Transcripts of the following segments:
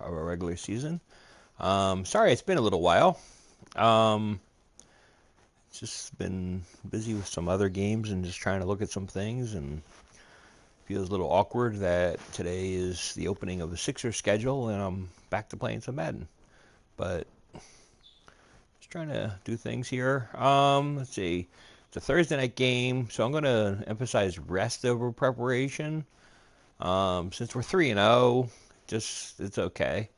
of our regular season. Sorry, it's been a little while. Just been busy with some other games and just trying to look at some things, and feels a little awkward that today is the opening of the Sixers schedule and I'm back to playing some Madden. But just trying to do things here. Let's see. It's a Thursday night game, so I'm going to emphasize rest over preparation. Since we're 3-0, it's okay.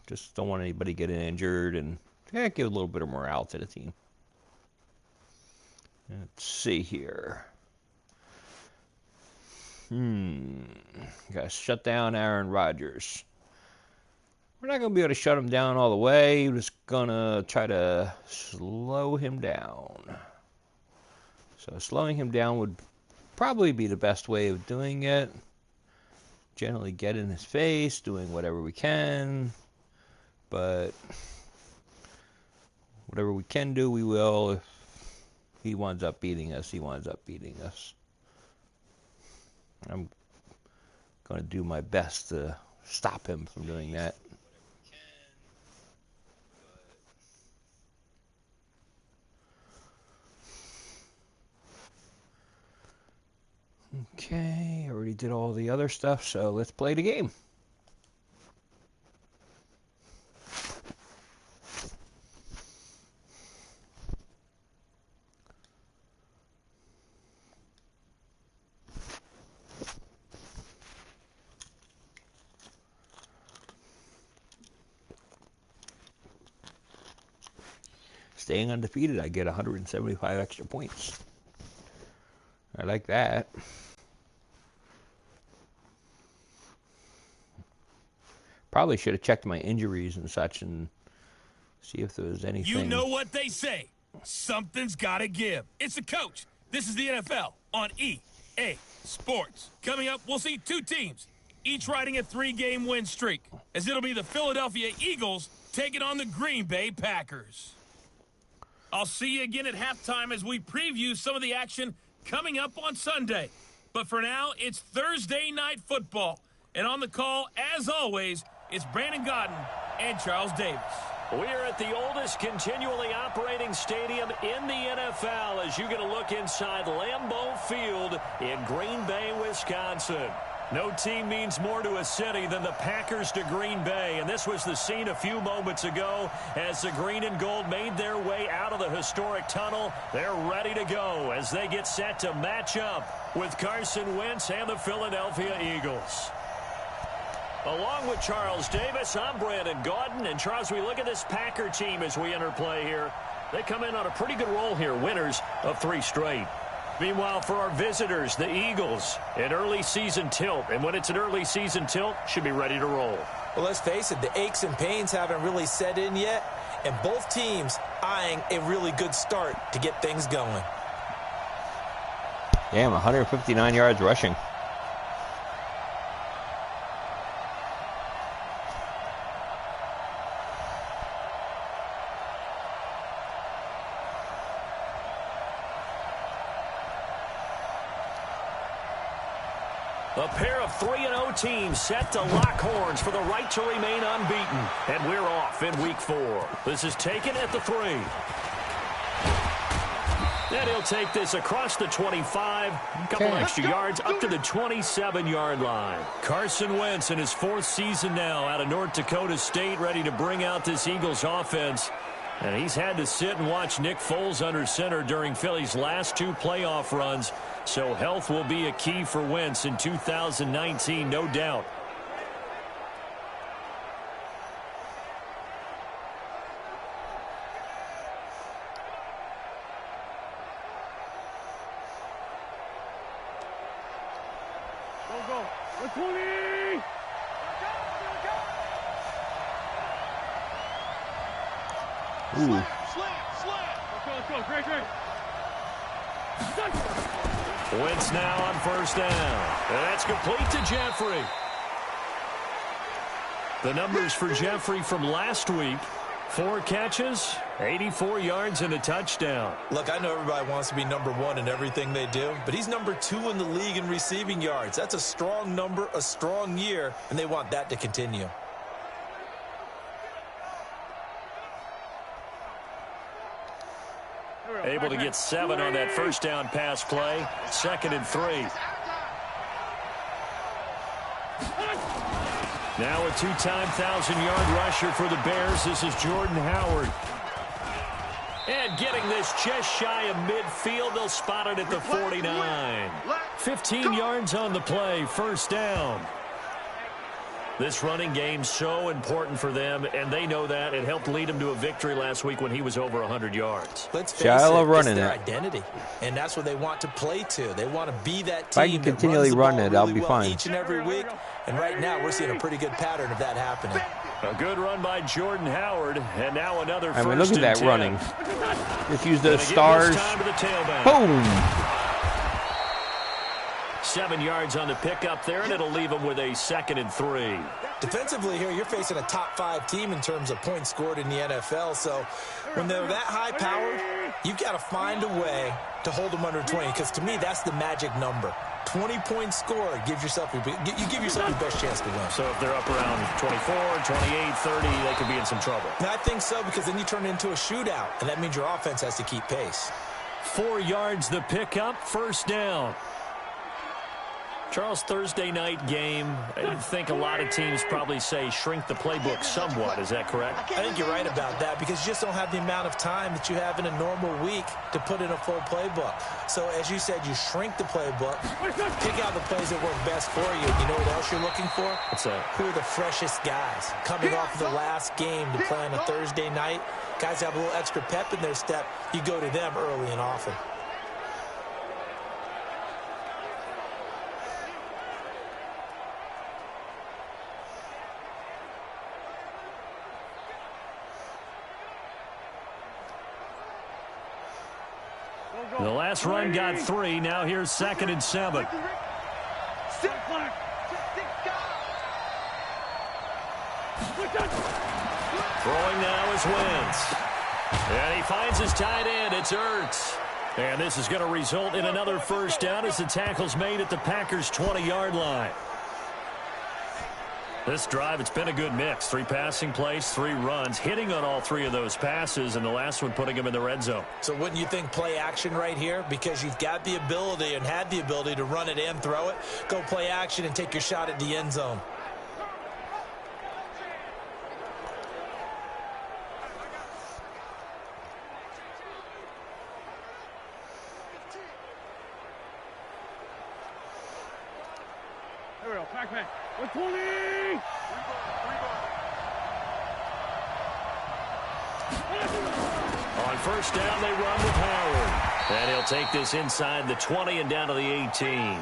Just don't want anybody getting injured and give a little bit of morale to the team. Let's see here. Gotta shut down Aaron Rodgers. We're not gonna be able to shut him down all the way. We're just gonna try to slow him down. So slowing him down would probably be the best way of doing it. Generally get in his face, doing whatever we can. But whatever we can do, we will. If he winds up beating us, he winds up beating us. I'm going to do my best to stop him from doing that. Okay, I already did all the other stuff, so let's play the game. Staying undefeated, I get 175 extra points. I like that. Probably should have checked my injuries and such and see if there was anything. You know what they say. Something's got to give. It's the coach. This is the NFL on EA Sports. Coming up, we'll see two teams, each riding a 3-game win streak, as it'll be the Philadelphia Eagles taking on the Green Bay Packers. I'll see you again at halftime as we preview some of the action coming up on Sunday. But for now, it's Thursday Night Football. And on the call, as always, it's Brandon Godden and Charles Davis. We're at the oldest continually operating stadium in the NFL as you get a look inside Lambeau Field in Green Bay, Wisconsin. No team means more to a city than the Packers to Green Bay, and this was the scene a few moments ago as the green and gold made their way out of the historic tunnel. They're ready to go as they get set to match up with Carson Wentz and the Philadelphia Eagles. Along with Charles Davis, I'm Brandon Gaudin, and Charles, we look at this Packer team as we enter play here. They come in on a pretty good roll here, winners of 3 straight. Meanwhile, for our visitors, the Eagles, an early season tilt. And when it's an early season tilt, should be ready to roll. Well, let's face it, the aches and pains haven't really set in yet. And both teams eyeing a really good start to get things going. Damn, 159 yards rushing. A pair of 3-0 teams set to lock horns for the right to remain unbeaten. And we're off in week 4. This is taken at the 3. And he'll take this across the 25. A couple extra yards up to the 27-yard line. Carson Wentz in his 4th season now out of North Dakota State, ready to bring out this Eagles offense. And he's had to sit and watch Nick Foles under center during Philly's last 2 playoff runs. So health will be a key for Wentz in 2019, no doubt. Go. 20! Ooh. Let's go. Great. Wentz now on 1st down. And that's complete to Jeffrey. The numbers for Jeffrey from last week: 4 catches, 84 yards, and a touchdown. Look, I know everybody wants to be number 1 in everything they do, but he's number 2 in the league in receiving yards. That's a strong number, a strong year, and they want that to continue. Able to get 7 on that first down pass play. 2nd and 3. Now a 2-time 1,000-yard rusher for the Bears. This is Jordan Howard. And getting this just shy of midfield. They'll spot it at the 49. 15 yards on the play. First down. This running game so important for them, and they know that. It helped lead them to a victory last week when he was over 100 yards. Let's face it, it's their identity, and that's what they want to play to. They want to be that team. If I can continually run it, I'll be fine. Each and every week, and right now we're seeing a pretty good pattern of that happening. A good run by Jordan Howard, and now another first I mean, look at that 10. running. Just use those stars. Boom! 7 yards on the pickup there, and it'll leave them with a 2nd and 3. Defensively here, you're facing a top 5 team in terms of points scored in the NFL. So when they're that high powered, you've got to find a way to hold them under 20. Because to me, that's the magic number. 20 points scored, you give yourself your best chance to win. So if they're up around 24, 28, 30, they could be in some trouble. And I think so, because then you turn it into a shootout, and that means your offense has to keep pace. 4 yards the pickup, first down. Charles, Thursday night game, I think a lot of teams probably say shrink the playbook somewhat. Is that correct? I think you're right about that, because you just don't have the amount of time that you have in a normal week to put in a full playbook. So as you said, you shrink the playbook, pick out the plays that work best for you. You know what else you're looking for? What's that? Who are the freshest guys coming off of the last game to play on a Thursday night? Guys have a little extra pep in their step. You go to them early and often. The last run got 3. Now here's 2nd and 7. Throwing now is Wentz. And he finds his tight end. It's Ertz. And this is going to result in another first down as the tackle's made at the Packers' 20-yard line. This drive, it's been a good mix. 3 passing plays, 3 runs, hitting on all 3 of those passes, and the last one putting him in the red zone. So wouldn't you think play action right here? Because you've got the ability and had the ability to run it and throw it. Go play action and take your shot at the end zone. There we go. Pac-Man. 120! On first down, they run with Howard. And he'll take this inside the 20 and down to the 18.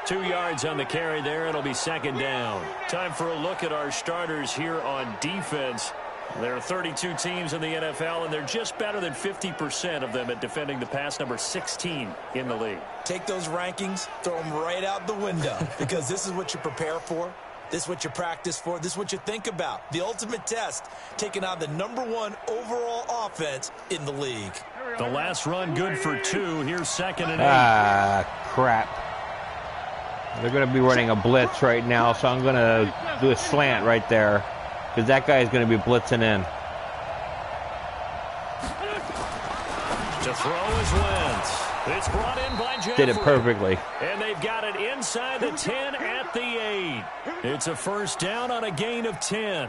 2 yards on the carry there. It'll be 2nd down. Time for a look at our starters here on defense. There are 32 teams in the NFL, and they're just better than 50% of them at defending the pass, number 16 in the league. Take those rankings, throw them right out the window, because this is what you prepare for. This is what you practice for. This is what you think about. The ultimate test, taking on the #1 overall offense in the league. The last run good for 2. Here's 2nd and 8. Ah, crap. They're going to be running a blitz right now, so I'm going to do a slant right there, because that guy is going to be blitzing in. To throw is Wentz. It's brought in by Jeffrey. Did it perfectly. And they've got it inside the 10 at the 8. It's a first down on a gain of 10.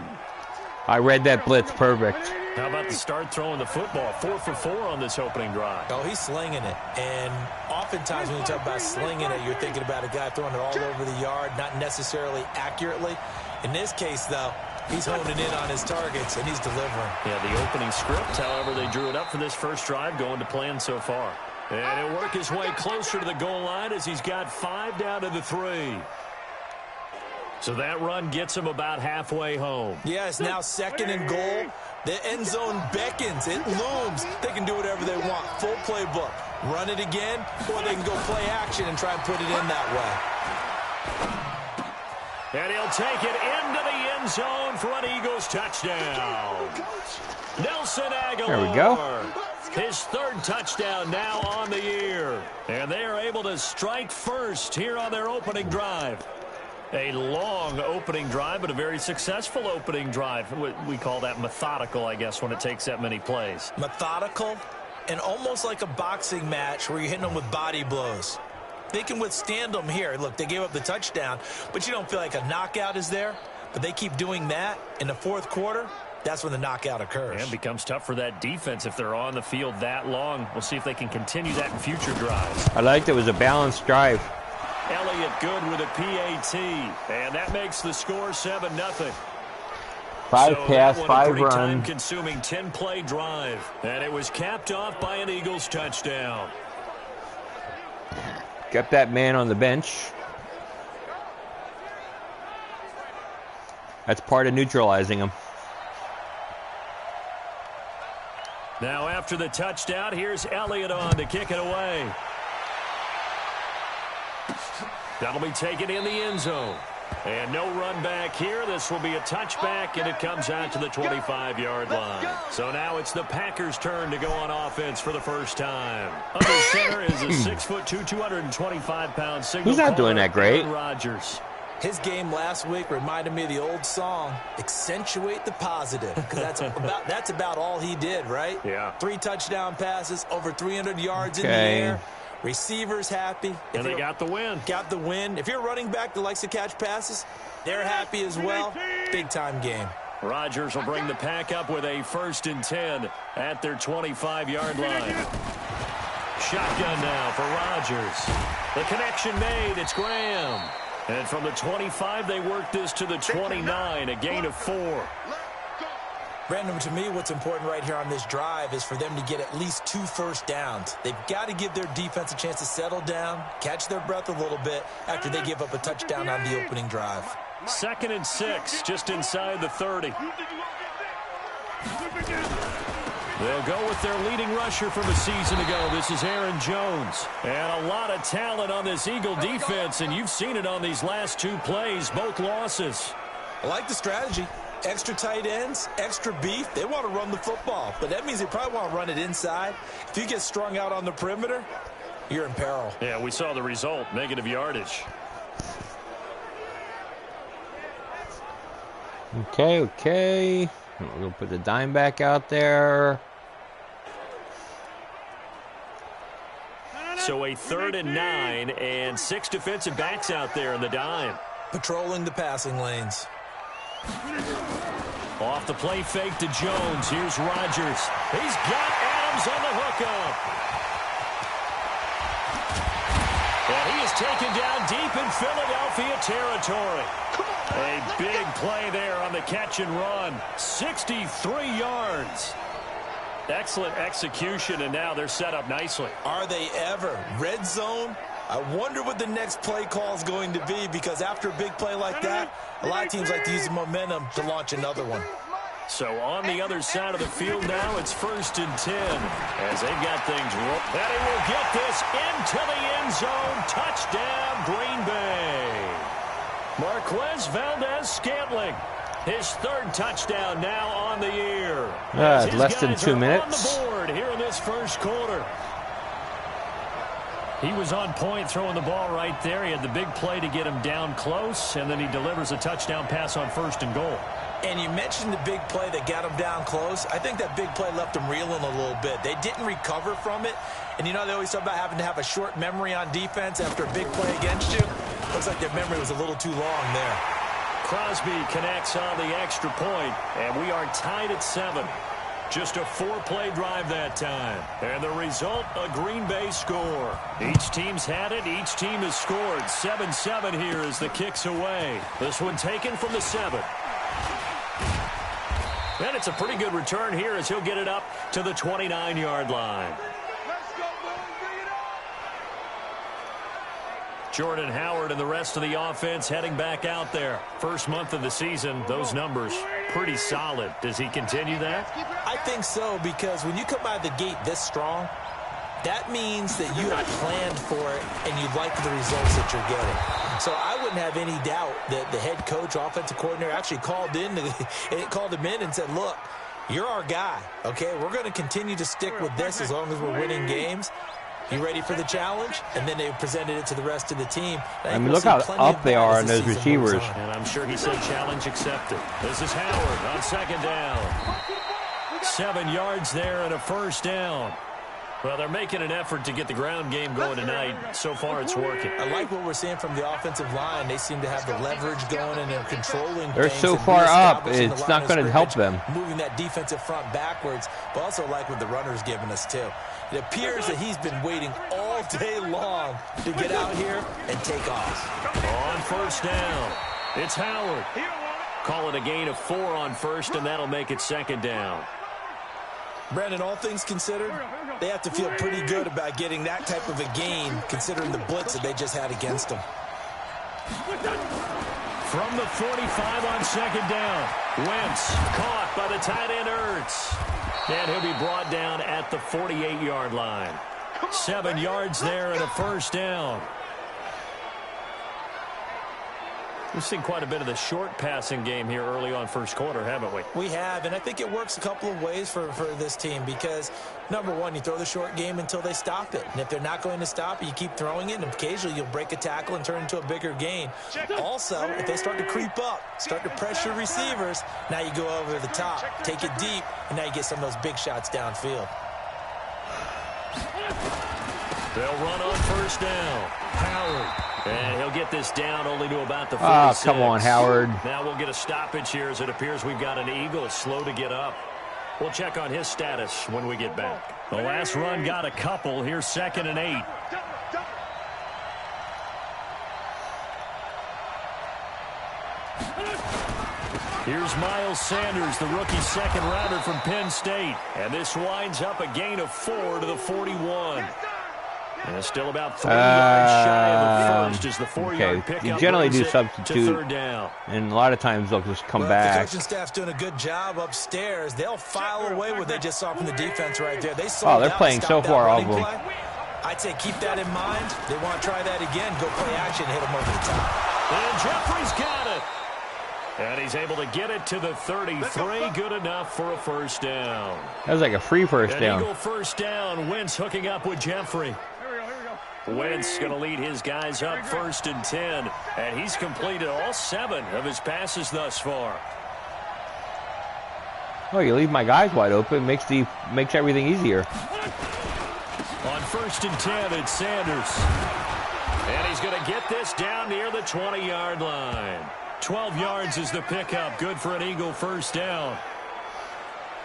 I read that blitz perfect. How about the start throwing the football? 4 for 4 on this opening drive. Oh, he's slinging it. And oftentimes when you talk about slinging it, you're thinking about a guy throwing it all over the yard, not necessarily accurately. In this case, though, he's honing in on his targets, and he's delivering. Yeah, the opening script, however, they drew it up for this first drive, going to plan so far. And he'll work his way closer to the goal line as he's got 5 down to the 3. So that run gets him about halfway home. Yeah, it's now 2nd and goal. The end zone beckons. It looms. They can do whatever they want. Full playbook. Run it again, or they can go play action and try and put it in that way. And he'll take it into the end zone for an Eagles touchdown. Nelson Aguilar. There we go. His third touchdown now on the year. And they are able to strike first here on their opening drive. A long opening drive, but a very successful opening drive. We call that methodical, I guess, when it takes that many plays. Methodical and almost like a boxing match where you're hitting them with body blows. They can withstand them here. Look, they gave up the touchdown, but you don't feel like a knockout is there. But they keep doing that in the fourth quarter. That's when the knockout occurs. And it becomes tough for that defense if they're on the field that long. We'll see if they can continue that in future drives. I liked it was a balanced drive. Elliott good with a PAT. And that makes the score 7-0. 5 pass, 5 run. Time-consuming 10-play drive. And it was capped off by an Eagles touchdown. Kept that man on the bench. That's part of neutralizing him. Now after the touchdown, here's Elliott on to kick it away. That'll be taken in the end zone. And no run back here. This will be a touchback, and it comes out to the 25-yard line. So now it's the Packers' turn to go on offense for the first time. Under center is a 6'2", 225-pound signal. He's not doing that great. Rodgers. His game last week reminded me of the old song, accentuate the positive, because that's about all he did, right? Yeah. 3 touchdown passes, over 300 yards in the air. Receivers happy. And they got the win. Got the win. If you're a running back that likes to catch passes, they're happy as well. Big-time game. Rodgers will bring the pack up with a 1st and 10 at their 25-yard line. Shotgun now for Rodgers. The connection made. It's Graham. And from the 25, they work this to the 29, a gain of 4. Brandon, to me, what's important right here on this drive is for them to get at least 2 first downs. They've got to give their defense a chance to settle down, catch their breath a little bit after they give up a touchdown on the opening drive. 2nd and 6, just inside the 30. They'll go with their leading rusher from a season ago. This is Aaron Jones. And a lot of talent on this Eagle defense, and you've seen it on these last 2 plays, both losses. I like the strategy. Extra tight ends, extra beef. They want to run the football, but that means they probably want to run it inside. If you get strung out on the perimeter, you're in peril. Yeah, we saw the result, negative yardage. Okay. We'll put the dime back out there. So a 3rd and 9 and 6 defensive backs out there in the dime. Patrolling the passing lanes. Off the play fake to Jones. Here's Rodgers. He's got Adams on the hookup. And he is taken down deep in Philadelphia territory. A big play there on the catch and run. 63 yards. Excellent execution, and now they're set up nicely. Are they ever? Red zone? I wonder what the next play call is going to be, because after a big play like that, a lot of teams like to use the momentum to launch another one. So on the other side of the field now, it's 1st and 10 as they've got things rolling. And he will get this into the end zone. Touchdown, Green Bay. Marquez Valdez-Scantling. His 3rd touchdown now on the year. Less than 2 minutes. On the board here in this first quarter. He was on point throwing the ball right there. He had the big play to get him down close, and then he delivers a touchdown pass on 1st and goal. And you mentioned the big play that got him down close. I think that big play left him reeling a little bit. They didn't recover from it. And, you know, they always talk about having to have a short memory on defense after a big play against you. Looks like their memory was a little too long there. Crosby connects on the extra point, and we are tied at 7. Just a 4-play drive that time. And the result, a Green Bay score. Each team's had it. Each team has scored. 7-7 here as the kick's away. This one taken from the 7. And it's a pretty good return here as he'll get it up to the 29-yard line. Jordan Howard and the rest of the offense heading back out there. First month of the season, those numbers pretty solid. Does he continue that? I think so, because when you come out of the gate this strong, that means that you have planned for it and you like the results that you're getting. So I wouldn't have any doubt that the head coach, offensive coordinator, actually called him in and said, look, you're our guy, okay? We're going to continue to stick with this as long as we're winning games. You ready for the challenge? And then they presented it to the rest of the team. I mean, look how up they are on those receivers. And I'm sure he said challenge accepted. This is Howard on second down. 7 yards there and a first down. Well, they're making an effort to get the ground game going tonight. So far, it's working. I like what we're seeing from the offensive line. They seem to have the leverage going and they're controlling They're things so far up, it's not going to help them. Moving that defensive front backwards, but also like what the runner's giving us, too. It appears that he's been waiting all day long to get out here and take off. On first down, it's Howard. Call it a gain of 4 on first, and that'll make it second down. Brandon, all things considered, they have to feel pretty good about getting that type of a gain, considering the blitz that they just had against them. From the 45 on second down, Wentz caught by the tight end Ertz. And he'll be brought down at the 48-yard line. 7 yards there and a first down. We've seen quite a bit of the short passing game here early on first quarter, haven't we? We have, and I think it works a couple of ways for this team because, number one, you throw the short game until they stop it. And if they're not going to stop it, you keep throwing it, and occasionally you'll break a tackle and turn into a bigger gain. Also, if they start to creep up, start to pressure receivers, now you go over the top, take it deep, and now you get some of those big shots downfield. They'll run on first down. Howard. And he'll get this down only to about the 46. Oh, come on, Howard. Now we'll get a stoppage here as it appears we've got an Eagle slow to get up. We'll check on his status when we get back. The last run got a couple. Here's 2nd and 8. Here's Miles Sanders, the rookie second rounder from Penn State. And this winds up a gain of 4 to the 41. And it's still about 30 yards shy of the first as the 4-yard pickup. You generally do substitute, third down. And a lot of times they'll just come back. The coaching staff's doing a good job upstairs. They'll file away what they just saw from the defense right there. They saw they're playing so far off them. I'd say keep that in mind. They want to try that again. Go play action, hit them over the top. And Jeffrey's got it. And he's able to get it to the 33. Good enough for a first down. That was like a free first down. Eagle first down. Wentz hooking up with Jeffrey. Wentz going to lead his guys up 1st and 10. And he's completed all 7 of his passes thus far. Oh, you leave my guys wide open. Makes everything easier. On 1st and 10, it's Sanders. And he's going to get this down near the 20-yard line. 12 yards is the pickup. Good for an Eagle first down.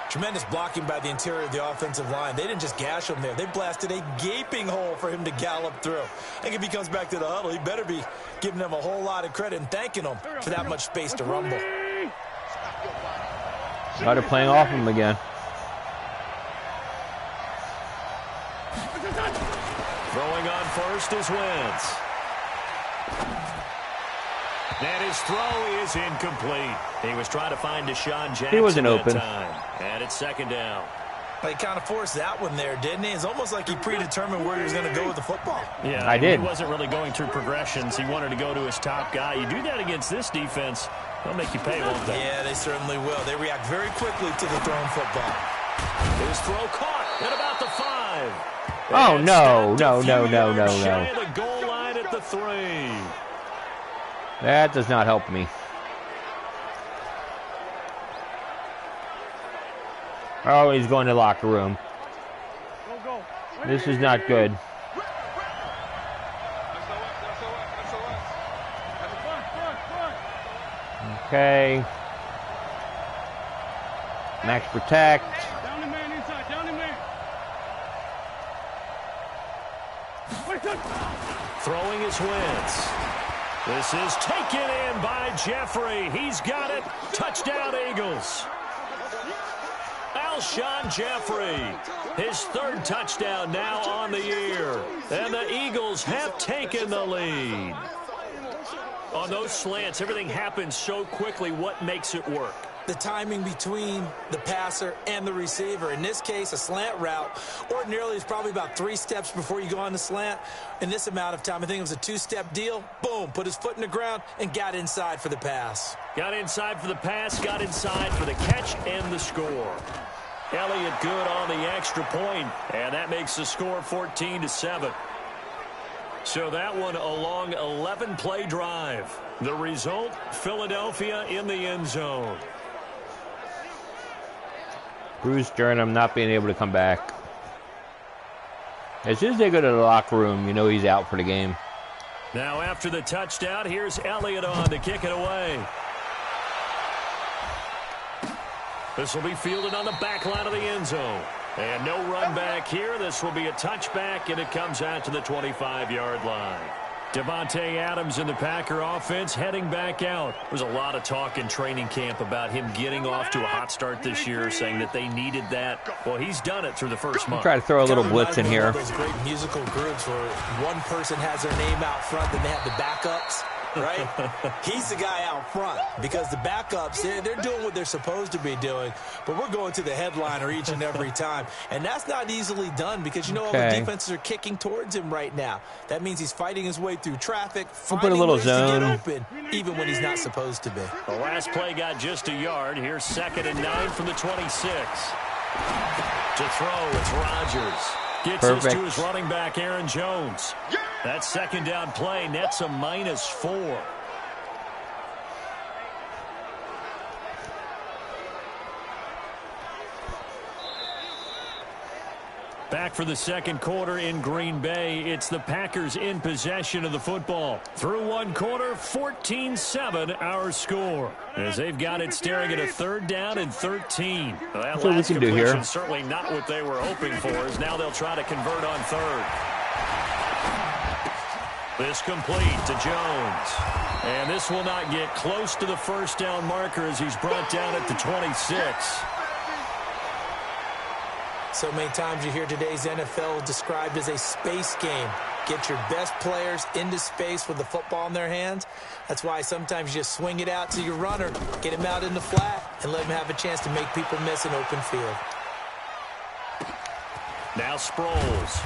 Tremendous blocking by the interior of the offensive line. They didn't just gash him there. They blasted a gaping hole for him to gallop through. I think if he comes back to the huddle, he better be giving them a whole lot of credit and thanking them for that much space to rumble. Started playing off him again. Throwing on first is Wentz. And his throw is incomplete. He was trying to find Deshaun Jackson. He wasn't open. Time. And it's 2nd down. He kind of forced that one there, didn't he? It's almost like he predetermined where he was going to go with the football. Yeah, I did. He wasn't really going through progressions. He wanted to go to his top guy. You do that against this defense, they'll make you pay, won't they? Yeah, they certainly will. They react very quickly to the thrown football. His throw caught at about the 5. Oh, And no. shy of the goal line at the 3. That does not help me. Oh, he's going to the locker room. This is not good. Okay. Max protect. Down the man inside. Down the man. Throwing is Wentz. This is taken in by Jeffrey. He's got it. Touchdown, Eagles. Alshon Jeffrey, his 3rd touchdown now on the year. And the Eagles have taken the lead. On those slants, everything happens so quickly. What makes it work? the timing between the passer and the receiver. In this case, a slant route ordinarily is probably about 3 steps before you go on the slant. In this amount of time, I think it was a 2-step deal. Boom, put his foot in the ground and got inside for the pass. Got inside for the pass, got inside for the catch and the score. Elliott good on the extra point, and that makes the score 14-7. So that one a long 11-play drive. The result, Philadelphia in the end zone. Bruce Durham not being able to come back. As soon as they go to the locker room, you know he's out for the game. Now after the touchdown, here's Elliott on to kick it away. This will be fielded on the back line of the end zone. And no run back here. This will be a touchback, and it comes out to the 25-yard line. Devontae Adams in the Packer offense heading back out. There's a lot of talk in training camp about him getting off to a hot start this year, saying that they needed that. Well, he's done it through the first month. Try to throw a little blitz in here. Those great musical groups where one person has their name out front, then they have the backups. Right? He's the guy out front because the backups, they're doing what they're supposed to be doing, but we're going to the headliner each and every time. And that's not easily done because, you know, all the defenses are kicking towards him right now. That means he's fighting his way through traffic, finding ways to get open, even when he's not supposed to be. The last play got just a yard. Here's 2nd and 9 from the 26. To throw, it's Rodgers. Gets this to his running back, Aaron Jones. That second down play nets a -4. Back for the second quarter in Green Bay. It's the Packers in possession of the football. Through one quarter, 14-7 our score. As they've got it staring at a 3rd down and 13. Well, that last completion certainly not what they were hoping for, as now they'll try to convert on 3rd. This complete to Jones. And this will not get close to the first down marker as he's brought down at the 26. So many times you hear today's NFL described as a space game. Get your best players into space with the football in their hands. That's why sometimes you just swing it out to your runner, get him out in the flat, and let him have a chance to make people miss an open field. Now Sproles.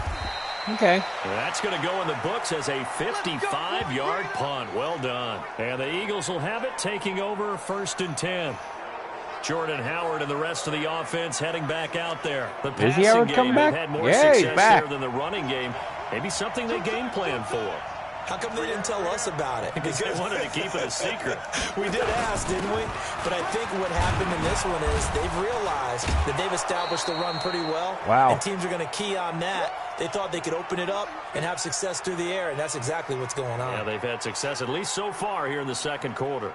Okay. That's going to go in the books as a 55-yard punt. Well done. And the Eagles will have it, taking over 1st and 10. Jordan Howard and the rest of the offense heading back out there. The passing game, they've had more success there than the running game. Maybe something they game plan for. How come they didn't tell us about it? Because they wanted to keep it a secret. We did ask, didn't we? But I think what happened in this one is they've realized that they've established the run pretty well. Wow. And teams are going to key on that. They thought they could open it up and have success through the air, and that's exactly what's going on. Yeah, they've had success, at least so far, here in the second quarter.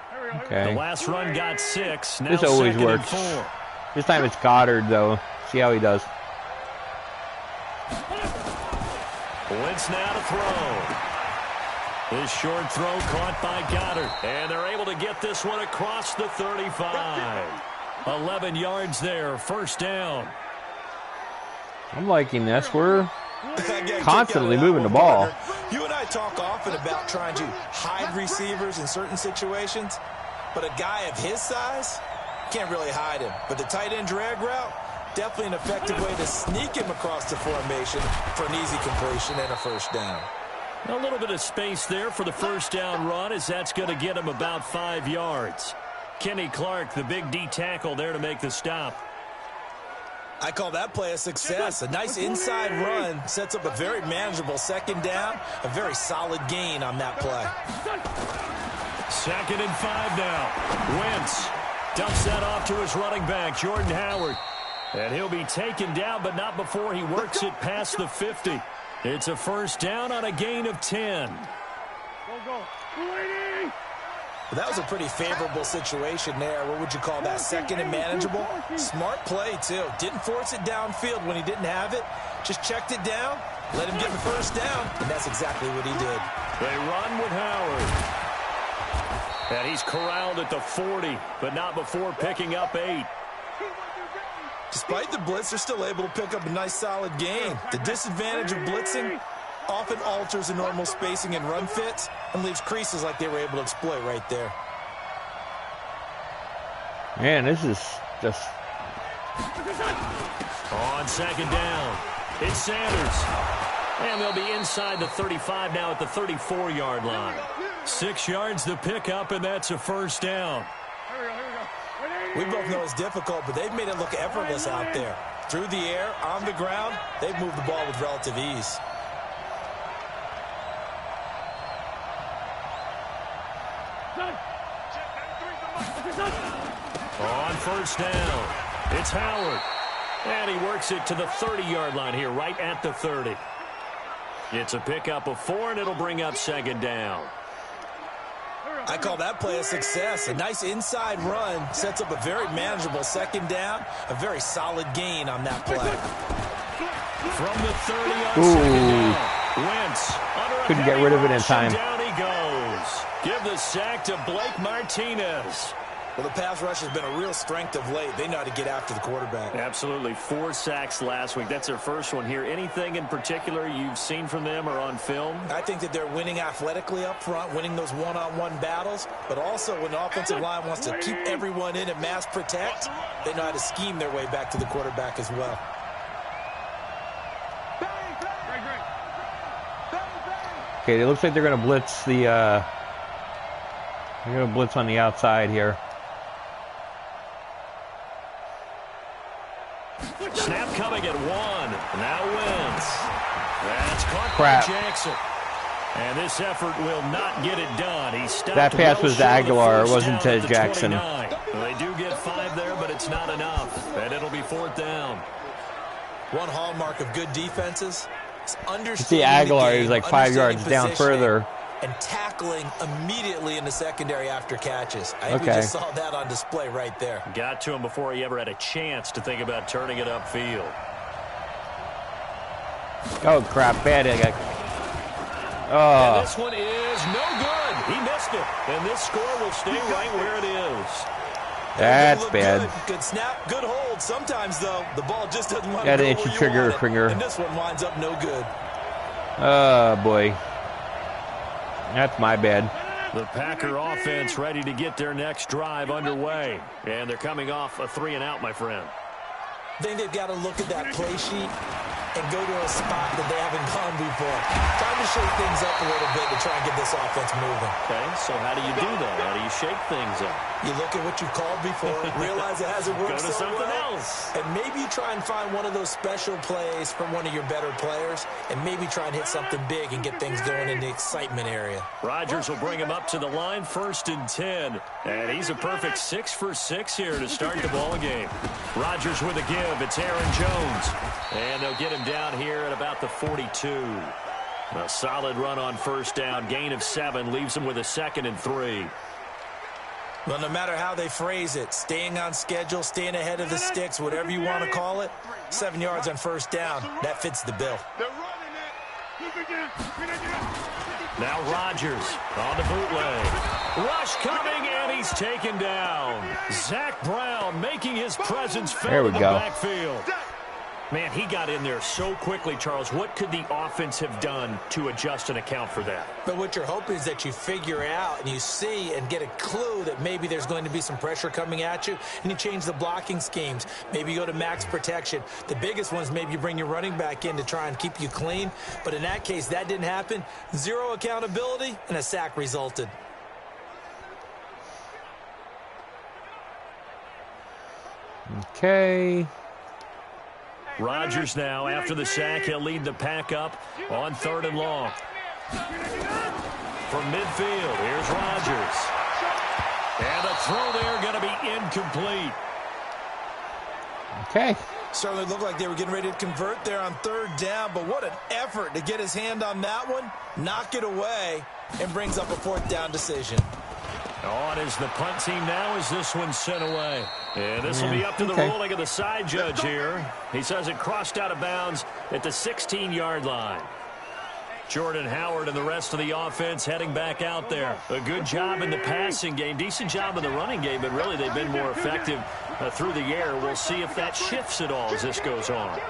Okay. The last run got 6. Now this always 2nd works. and 4. This time it's Goddard, though. See how he does. Wentz now to throw. This short throw caught by Goddard. And they're able to get this one across the 35. 11 yards there, 1st down. I'm liking this. We're constantly moving the ball. You and I talk often about trying to hide receivers in certain situations, but a guy of his size can't really hide him. But the tight end drag route, definitely an effective way to sneak him across the formation for an easy completion and a 1st down. A little bit of space there for the 1st down run, as that's going to get him about 5 yards. Kenny Clark, the big D tackle there to make the stop. I call that play a success. A nice inside run sets up a very manageable 2nd down, a very solid gain on that play. 2nd and 5 now. Wentz dumps that off to his running back, Jordan Howard. And he'll be taken down, but not before he works it past the 50. It's a 1st down on a gain of 10. Go. Well, that was a pretty favorable situation there. What would you call that? 2nd and manageable? Smart play, too. Didn't force it downfield when he didn't have it. Just checked it down, let him get the 1st down, and that's exactly what he did. They run with Howard. And he's corralled at the 40, but not before picking up 8. Despite the blitz, they're still able to pick up a nice, solid gain. The disadvantage of blitzing often alters the normal spacing and run fits and leaves creases like they were able to exploit right there. Man, this is just... On second down, it's Sanders. And they'll be inside the 35 now at the 34-yard line. 6 yards to pick up, and that's a first down. We both know it's difficult, but they've made it look effortless out there. Through the air, on the ground, they've moved the ball with relative ease. On first down, it's Howard. And he works it to the 30-yard line here, right at the 30. It's a pickup of 4, and it'll bring up second down. I call that play a success. A nice inside run sets up a very manageable second down. A very solid gain on that play. From the 30 on second down, Wentz under Couldn't get rid of it in rush, and time. down he goes. Give the sack to Blake Martinez. Well, the pass rush has been a real strength of late. They know how to get after the quarterback. Absolutely. 4 sacks last week. That's their first one here. Anything in particular you've seen from them or on film? I think that they're winning athletically up front, winning those one-on-one battles, but also when the offensive line wants to keep everyone in and mass protect, they know how to scheme their way back to the quarterback as well. Okay, it looks like they're going to blitz the... they're going to blitz on the outside here. Snap coming at 1. Now Wentz. That's caught Crap. by Jackson. And this effort will not get it done. He stopped That pass was to short of the Aguilar. It first wasn't down to at the Jackson. 29. Well, they do get 5 there, but it's not enough. And it'll be 4th down. One hallmark of good defenses is understanding See Aguilar, the game, he's like 5 yards understanding down positioning, further. and tackling immediately in the secondary after catches. I think we Okay. just saw that on display right there. Got to him before he ever had a chance to think about turning it upfield. Oh, crap. Bad. And Oh, this one is no good. He missed it. And this score will stay right where it is. that's Look bad. Good snap, good hold. Sometimes, though, the ball just doesn't want to Got go an where itchy you trigger want it. finger. And this one winds up no good. Oh, boy. That's my bad. The Packer offense ready to get their next drive underway. And they're coming off a 3-and-out, my friend. I think they've got to look at that play sheet and go to a spot that they haven't gone before. Time to shake things up a little bit to try and get this offense moving. Okay, so how do you do that? How do you shake things up? You look at what you've called before, realize it hasn't Go worked to so something well, else. and maybe you try and find one of those special plays from one of your better players, and maybe try and hit something big and get things going in the excitement area. Rodgers will bring him up to the line, 1st and 10. And he's a perfect 6 for 6 here to start the ball game. Rodgers with a give. It's Aaron Jones. And they'll get him down here at about the 42. A solid run on first down. Gain of 7 leaves him with a 2nd and 3. Well, no matter how they phrase it, staying on schedule, staying ahead of the sticks, whatever you want to call it, 7 yards on first down, that fits the bill. Now Rodgers on the bootleg. Rush coming, and he's taken down. Zach Brown making his presence There felt we in the go. backfield. Man, he got in there so quickly, Charles. What could the offense have done to adjust and account for that? But what you're hoping is that you figure out and you see and get a clue that maybe there's going to be some pressure coming at you, and you change the blocking schemes. Maybe you go to max protection. The biggest ones, maybe you bring your running back in to try and keep you clean. But in that case, that didn't happen. 0 accountability, and a sack resulted. Okay. Rodgers now, after the sack, he'll lead the pack up on 3rd and long. From midfield, here's Rodgers. And the throw there going to be incomplete. Okay. Certainly looked like they were getting ready to convert there on 3rd down, but what an effort to get his hand on that one, knock it away, and brings up a 4th down decision. On is the punt team now as this one's sent away. And this will be up to the Okay. ruling of the side judge here. He says it crossed out of bounds at the 16-yard line. Jordan Howard and the rest of the offense heading back out there. A good job in the passing game, decent job in the running game, but really they've been more effective through the air. We'll see if that shifts at all as this goes on.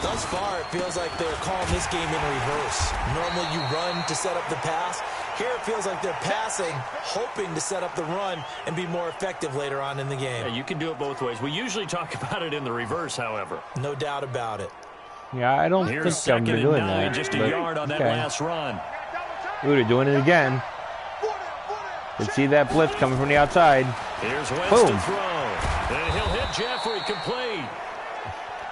Thus far, it feels like they're calling this game in reverse. Normally you run to set up the pass. Here it feels like they're passing, hoping to set up the run and be more effective later on in the game. Yeah, you can do it both ways. We usually talk about it in the reverse, however. No doubt about it. Yeah, I don't Here's think I'm second and doing 9, that. just a but, yard on that last run. Ooh, they're doing it again. You see that blitz coming from the outside. Here's Wentz Boom. to throw. And he'll hit Jeffrey, complete.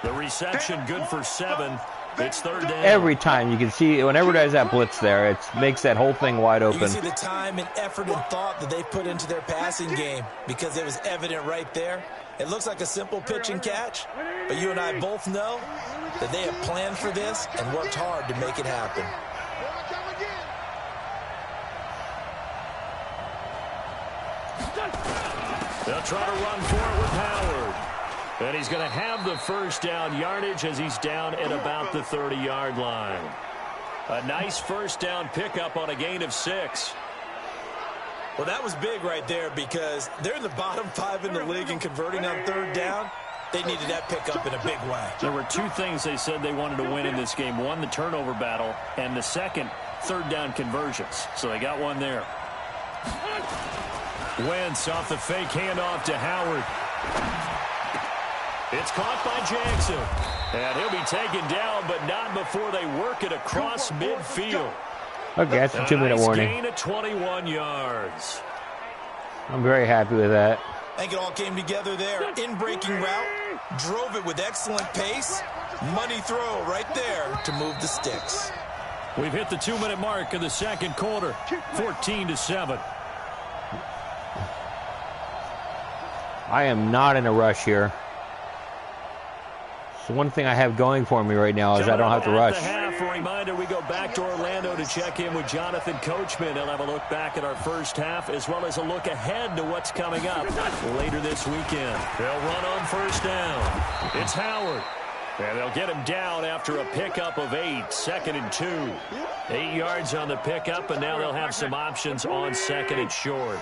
The reception good for 7. It's third down. Every time you can see, whenever there's that blitz there, it makes that whole thing wide You open. can see the time and effort and thought that they put into their passing game because it was evident right there. It looks like a simple pitch and catch, but you and I both know that they have planned for this and worked hard to make it happen. They'll try to run for it with Howard. And he's going to have the first down yardage as he's down at about the 30-yard line. A nice first down pickup on a gain of 6. Well, that was big right there because they're in the bottom 5 in the league and converting on third down. They needed that pickup in a big way. There were 2 things they said they wanted to win in this game. One, the turnover battle, and the second, third down conversions. So they got one there. Wentz off the fake handoff to Howard. It's caught by Jackson. And he'll be taken down, but not before they work it across midfield. Okay, that's a 2-minute warning. Gain of 21 yards. I'm very happy with that. I think it all came together there. In-breaking route, drove it with excellent pace. Money throw right there to move the sticks. We've hit the 2-minute mark of the second quarter, 14-7. I am not in a rush here. So one thing I have going for me right now is I don't have to rush. At the half, a reminder, we go back to Orlando to check in with Jonathan Coachman. He'll have a look back at our first half as well as a look ahead to what's coming up later this weekend. They'll run on first down. It's Howard. And they'll get him down after a pickup of 8, 2nd and 2. 8 yards on the pickup, and now they'll have some options on 2nd and short.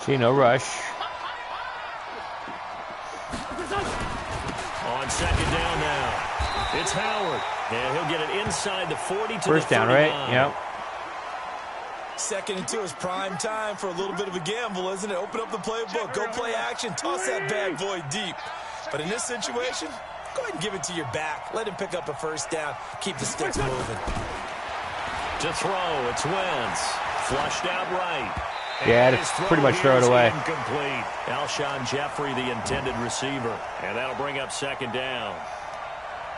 See, no rush. On 2nd down now. It's Howard. And he'll get it inside the 40 to First the 39. down, right? Yep. 2nd and 2 is prime time for a little bit of a gamble, isn't it? Open up the playbook, go play action, toss that bad boy deep. But in this situation, go ahead and give it to your back. Let him pick up a first down. Keep the sticks moving. To throw, it's Wentz. Flushed out right. Yeah, it's pretty much throw it away. Incomplete. Alshon Jeffrey, the intended receiver. And that'll bring up 2nd down.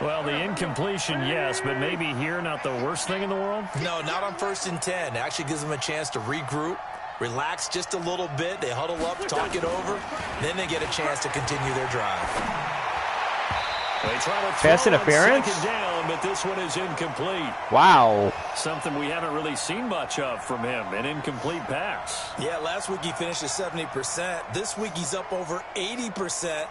Well, the incompletion, yes, but maybe here not the worst thing in the world? No, not on 1st and 10. It actually gives them a chance to regroup, relax just a little bit. They huddle up, talk it over. Then they get a chance to continue their drive. They try to Pass throw interference? on 2nd down, but this one is incomplete. Wow. Something we haven't really seen much of from him, an incomplete pass. Yeah, last week he finished at 70%. This week he's up over 80%.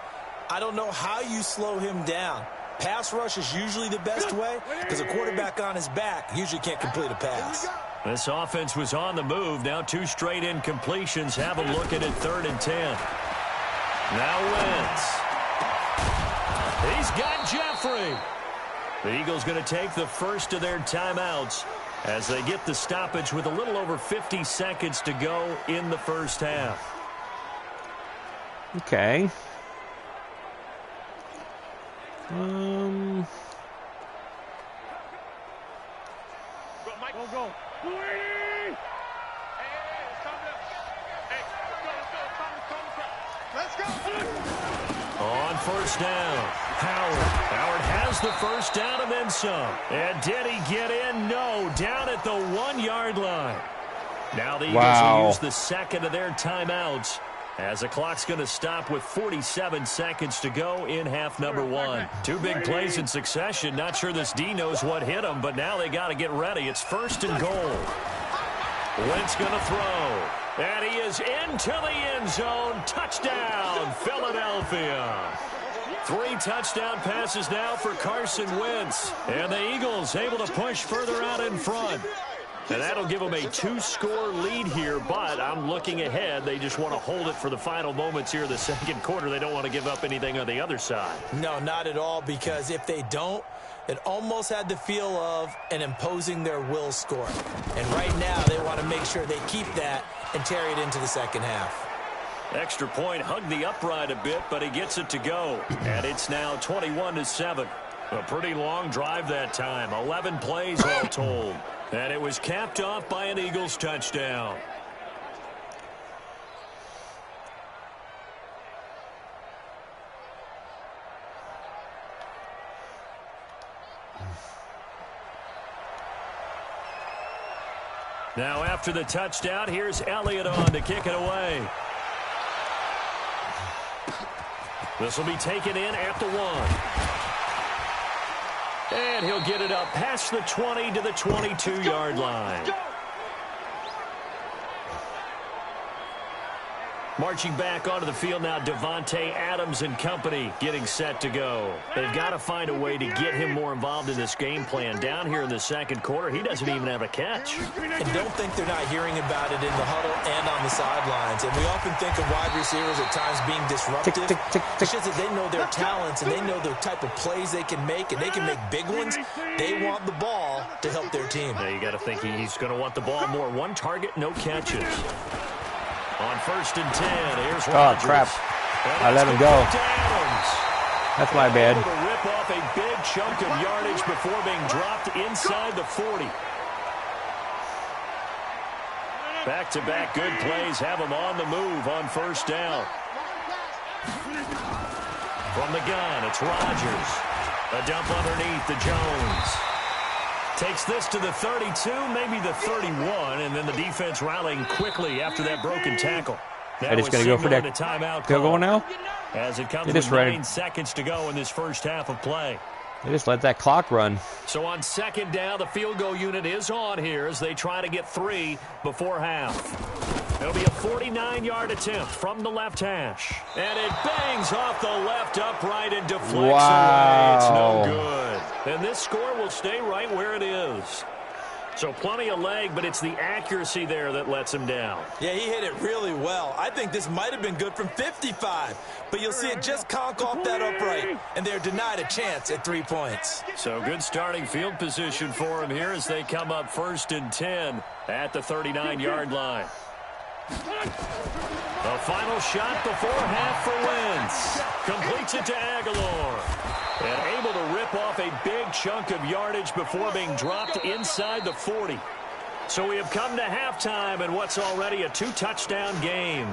I don't know how you slow him down. Pass rush is usually the best way because a quarterback on his back usually can't complete a pass. This offense was on the move. Now 2 straight incompletions. Have them looking at 3rd and 10. Now Wentz. He's got Jeffrey. The Eagles going to take the first of their timeouts as they get the stoppage with a little over 50 seconds to go in the first half. Okay. Go. Let's go. On first down, Howard has the first down and then some. And did he get in? No. Down at the 1-yard line. Now the Eagles will use the second of their timeouts as the clock's going to stop with 47 seconds to go in half number 1. 2 big plays in succession. Not sure this D knows what hit him, but now they got to get ready. It's 1st and goal. Wentz going to throw. And he is into the end zone. Touchdown, Philadelphia. 3 touchdown passes now for Carson Wentz. And the Eagles able to push further out in front. And that'll give them a 2-score lead here, but I'm looking ahead. They just want to hold it for the final moments here in the second quarter. They don't want to give up anything on the other side. No, not at all, because if they don't, it almost had the feel of an imposing their will score. And right now, they want to make sure they keep that and carry it into the second half. Extra point hugged the upright a bit, but he gets it to go. And it's now 21-7. A pretty long drive that time. 11 plays all told. And it was capped off by an Eagles touchdown. Now after the touchdown, here's Elliott on to kick it away. This will be taken in at the 1. And he'll get it up past the 20 to the 22-yard line. Marching back onto the field now, Devontae Adams and company getting set to go. They've got to find a way to get him more involved in this game plan. Down here in the second quarter, he doesn't even have a catch. And don't think they're not hearing about it in the huddle and on the sidelines. And we often think of wide receivers at times being disruptive. It's just that they know their talents and they know the type of plays they can make, and they can make big ones. They want the ball to help their team. Now you got to think he's going to want the ball more. 1 target, no catches. On 1st and 10, here's Rodgers. Oh, crap. I let him go. That's my bad. Able to rip off a big chunk of yardage before being dropped inside the 40. Back-to-back good plays have him on the move on 1st down. From the gun, it's Rodgers. A dump underneath to Jones. Takes this to the 32, maybe the 31, and then the defense rallying quickly after that broken tackle. They're just going to go for that field goal now? As it comes with 9 seconds to go in this first half of play. They just let that clock run. So on 2nd down, the field goal unit is on here as they try to get 3 before half. It'll be a 49-yard attempt from the left hash. And it bangs off the left upright and deflects away. It's no good. And this score will stay right where it is. So plenty of leg, but it's the accuracy there that lets him down. Yeah, he hit it really well. I think this might have been good from 55. But you'll see it just conk off that upright, and they're denied a chance at 3 points. So good starting field position for him here as they come up 1st and 10 at the 39-yard line. The final shot before half for Wentz. Completes it to Aguilar. And able to rip off a big chunk of yardage before being dropped inside the 40. So we have come to halftime in what's already a 2-touchdown game.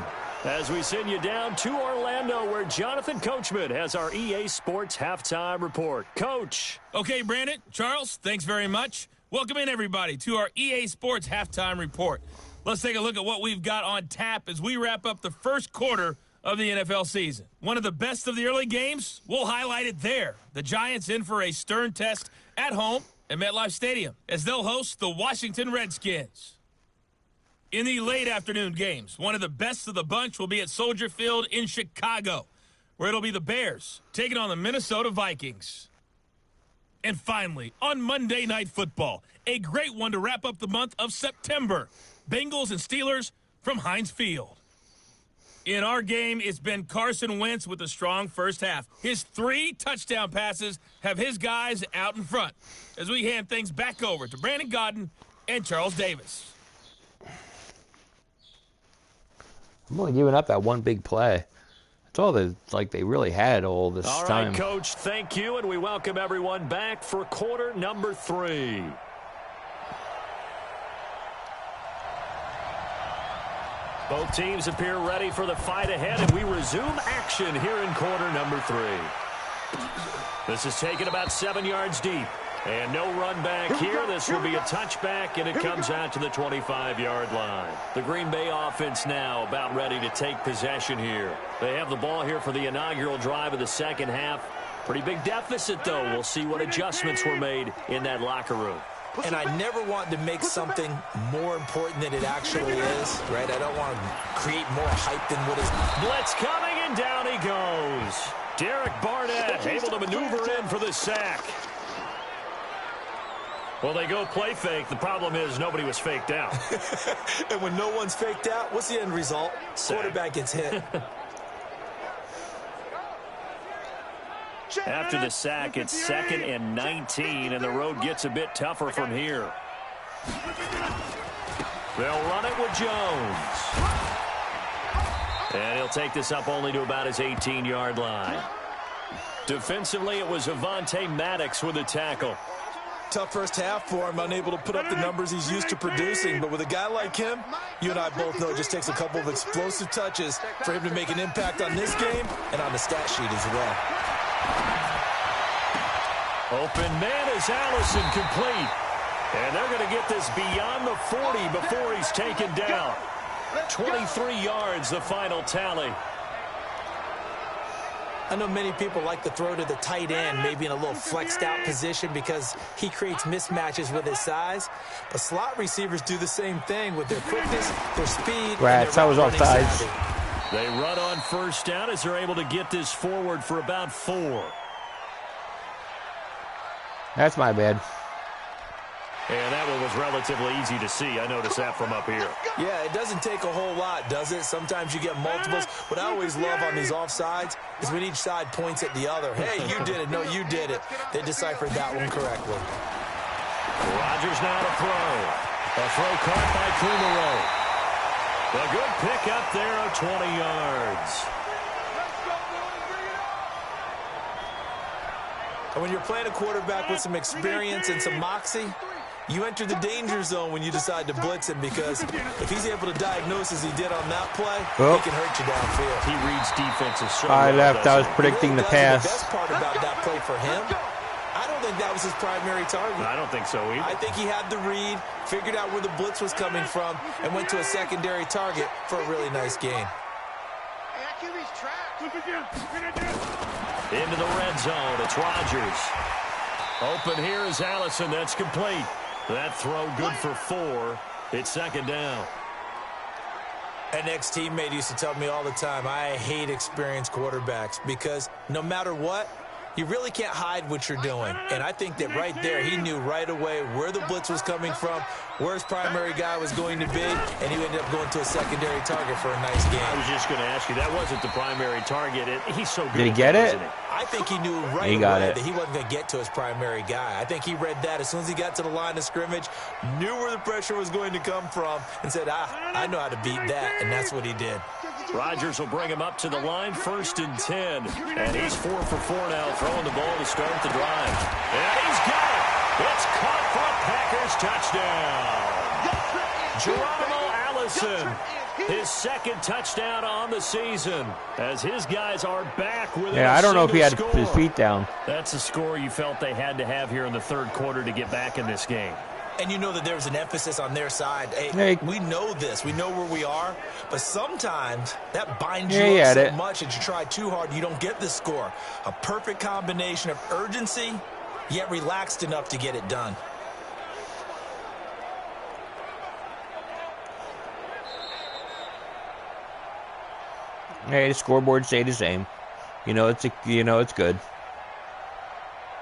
As we send you down to Orlando, where Jonathan Coachman has our EA Sports Halftime Report. Coach. Okay, Brandon, Charles, thanks very much. Welcome in, everybody, to our EA Sports Halftime Report. Let's take a look at what we've got on tap as we wrap up the first quarter of the NFL season. One of the best of the early games, we'll highlight it there. The Giants in for a stern test at home at MetLife Stadium as they'll host the Washington Redskins. In the late afternoon games, one of the best of the bunch will be at Soldier Field in Chicago, where it'll be the Bears taking on the Minnesota Vikings. And finally, on Monday Night Football, a great one to wrap up the month of September. Bengals and Steelers from Heinz Field. In our game, it's been Carson Wentz with a strong first half. His 3 touchdown passes have his guys out in front as we hand things back over to Brandon Godden and Charles Davis. I'm only giving up that one big play. That's all they really had all this time. All right, Coach, thank you, and we welcome everyone back for quarter number 3. Both teams appear ready for the fight ahead, and we resume action here in quarter number 3. This is taken about 7 yards deep. And no run back here. This will be a touchback, and it comes out to the 25-yard line. The Green Bay offense now about ready to take possession here. They have the ball here for the inaugural drive of the second half. Pretty big deficit, though. We'll see what adjustments were made in that locker room. And I never want to make something more important than it actually is, right? I don't want to create more hype than what is. Blitz coming, and down he goes. Derek Barnett able to maneuver in for the sack. Well, they go play fake. The problem is nobody was faked out. And when no one's faked out, what's the end result? Quarterback gets hit. After the sack, it's 2nd and 19, and the road gets a bit tougher from here. They'll run it with Jones. And he'll take this up only to about his 18-yard line. Defensively, it was Avonte Maddox with a tackle. Tough first half for him, unable to put up the numbers he's used to producing. But with a guy like him, you and I both know it just takes a couple of explosive touches for him to make an impact on this game and on the stat sheet as well. Open man is Allison, complete. And they're going to get this beyond the 40 before he's taken down. 23 yards, the final tally. I know many people like to throw to the tight end, maybe in a little flexed out position because he creates mismatches with his size. But slot receivers do the same thing with their quickness, their speed. Rats, I was offsides. They run on first down as they're able to get this forward for about 4. That's my bad. And that one was relatively easy to see. I noticed that from up here. Yeah, it doesn't take a whole lot, does it? Sometimes you get multiples. What I always love on these offsides is when each side points at the other. Hey, you did it. No, you did it. They deciphered that one correctly. Rodgers now to throw. A throw caught by Kumaro. A good pick up there of 20 yards. And when you're playing a quarterback with some experience and some moxie, you enter the danger zone when you decide to blitz him because if he's able to diagnose as he did on that play, he can hurt you downfield. He reads defenses so I well, left. I was predicting the pass. The best part about that play for him, I don't think that was his primary target. I don't think so either. I think he had the read, figured out where the blitz was coming from, and went to a secondary target for a really nice gain. Into the red zone. It's Rodgers. Open here is Allison. That's complete. That throw good for 4. It's 2nd down. An ex-teammate used to tell me all the time, I hate experienced quarterbacks because no matter what, you really can't hide what you're doing. And I think that right there, he knew right away where the blitz was coming from, where his primary guy was going to be, and he ended up going to a secondary target for a nice game. I was just going to ask you, that wasn't the primary target. He's so good. Did he get it? I think he knew right away that he wasn't going to get to his primary guy. I think he read that as soon as he got to the line of scrimmage, knew where the pressure was going to come from, and said, I know how to beat that, and that's what he did. Rodgers will bring him up to the line, 1st and 10. And he's 4 for 4 now, throwing the ball to start the drive. And he's got it. It's caught for a Packers touchdown. Geronimo Allison, his 2nd touchdown on the season, as his guys are back with I don't know if he had his feet down. That's a score you felt they had to have here in the 3rd quarter to get back in this game. And you know that there's an emphasis on their side. Hey, we know this. We know where we are. But sometimes that binds you up so much that you try too hard, you don't get the score. A perfect combination of urgency, yet relaxed enough to get it done. Hey, the scoreboard stayed the same. It's good.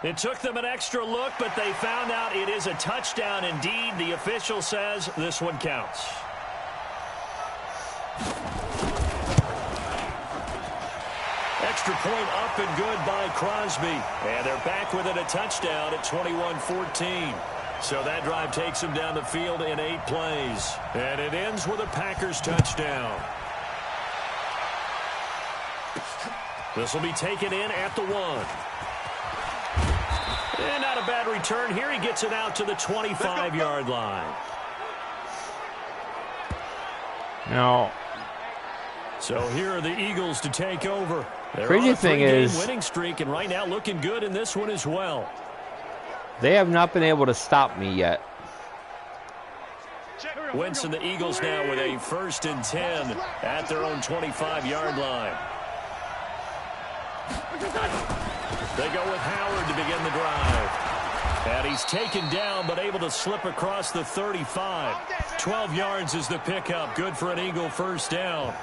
It took them an extra look, but they found out it is a touchdown indeed. The official says this one counts. Extra point up and good by Crosby. And they're back within a touchdown at 21-14. So that drive takes them down the field in 8 plays. And it ends with a Packers touchdown. This will be taken in at the 1. And not a bad return here. He gets it out to the 25-yard line. Now, so here are the Eagles to take over. They're crazy on a thing is, winning streak, and right now looking good in this one as well. They have not been able to stop me yet. Wentz and the Eagles now with a 1st and 10 at their own 25-yard line. They go with Howard to begin the drive. And he's taken down but able to slip across the 35. 12 yards is the pickup. Good for an Eagle 1st down.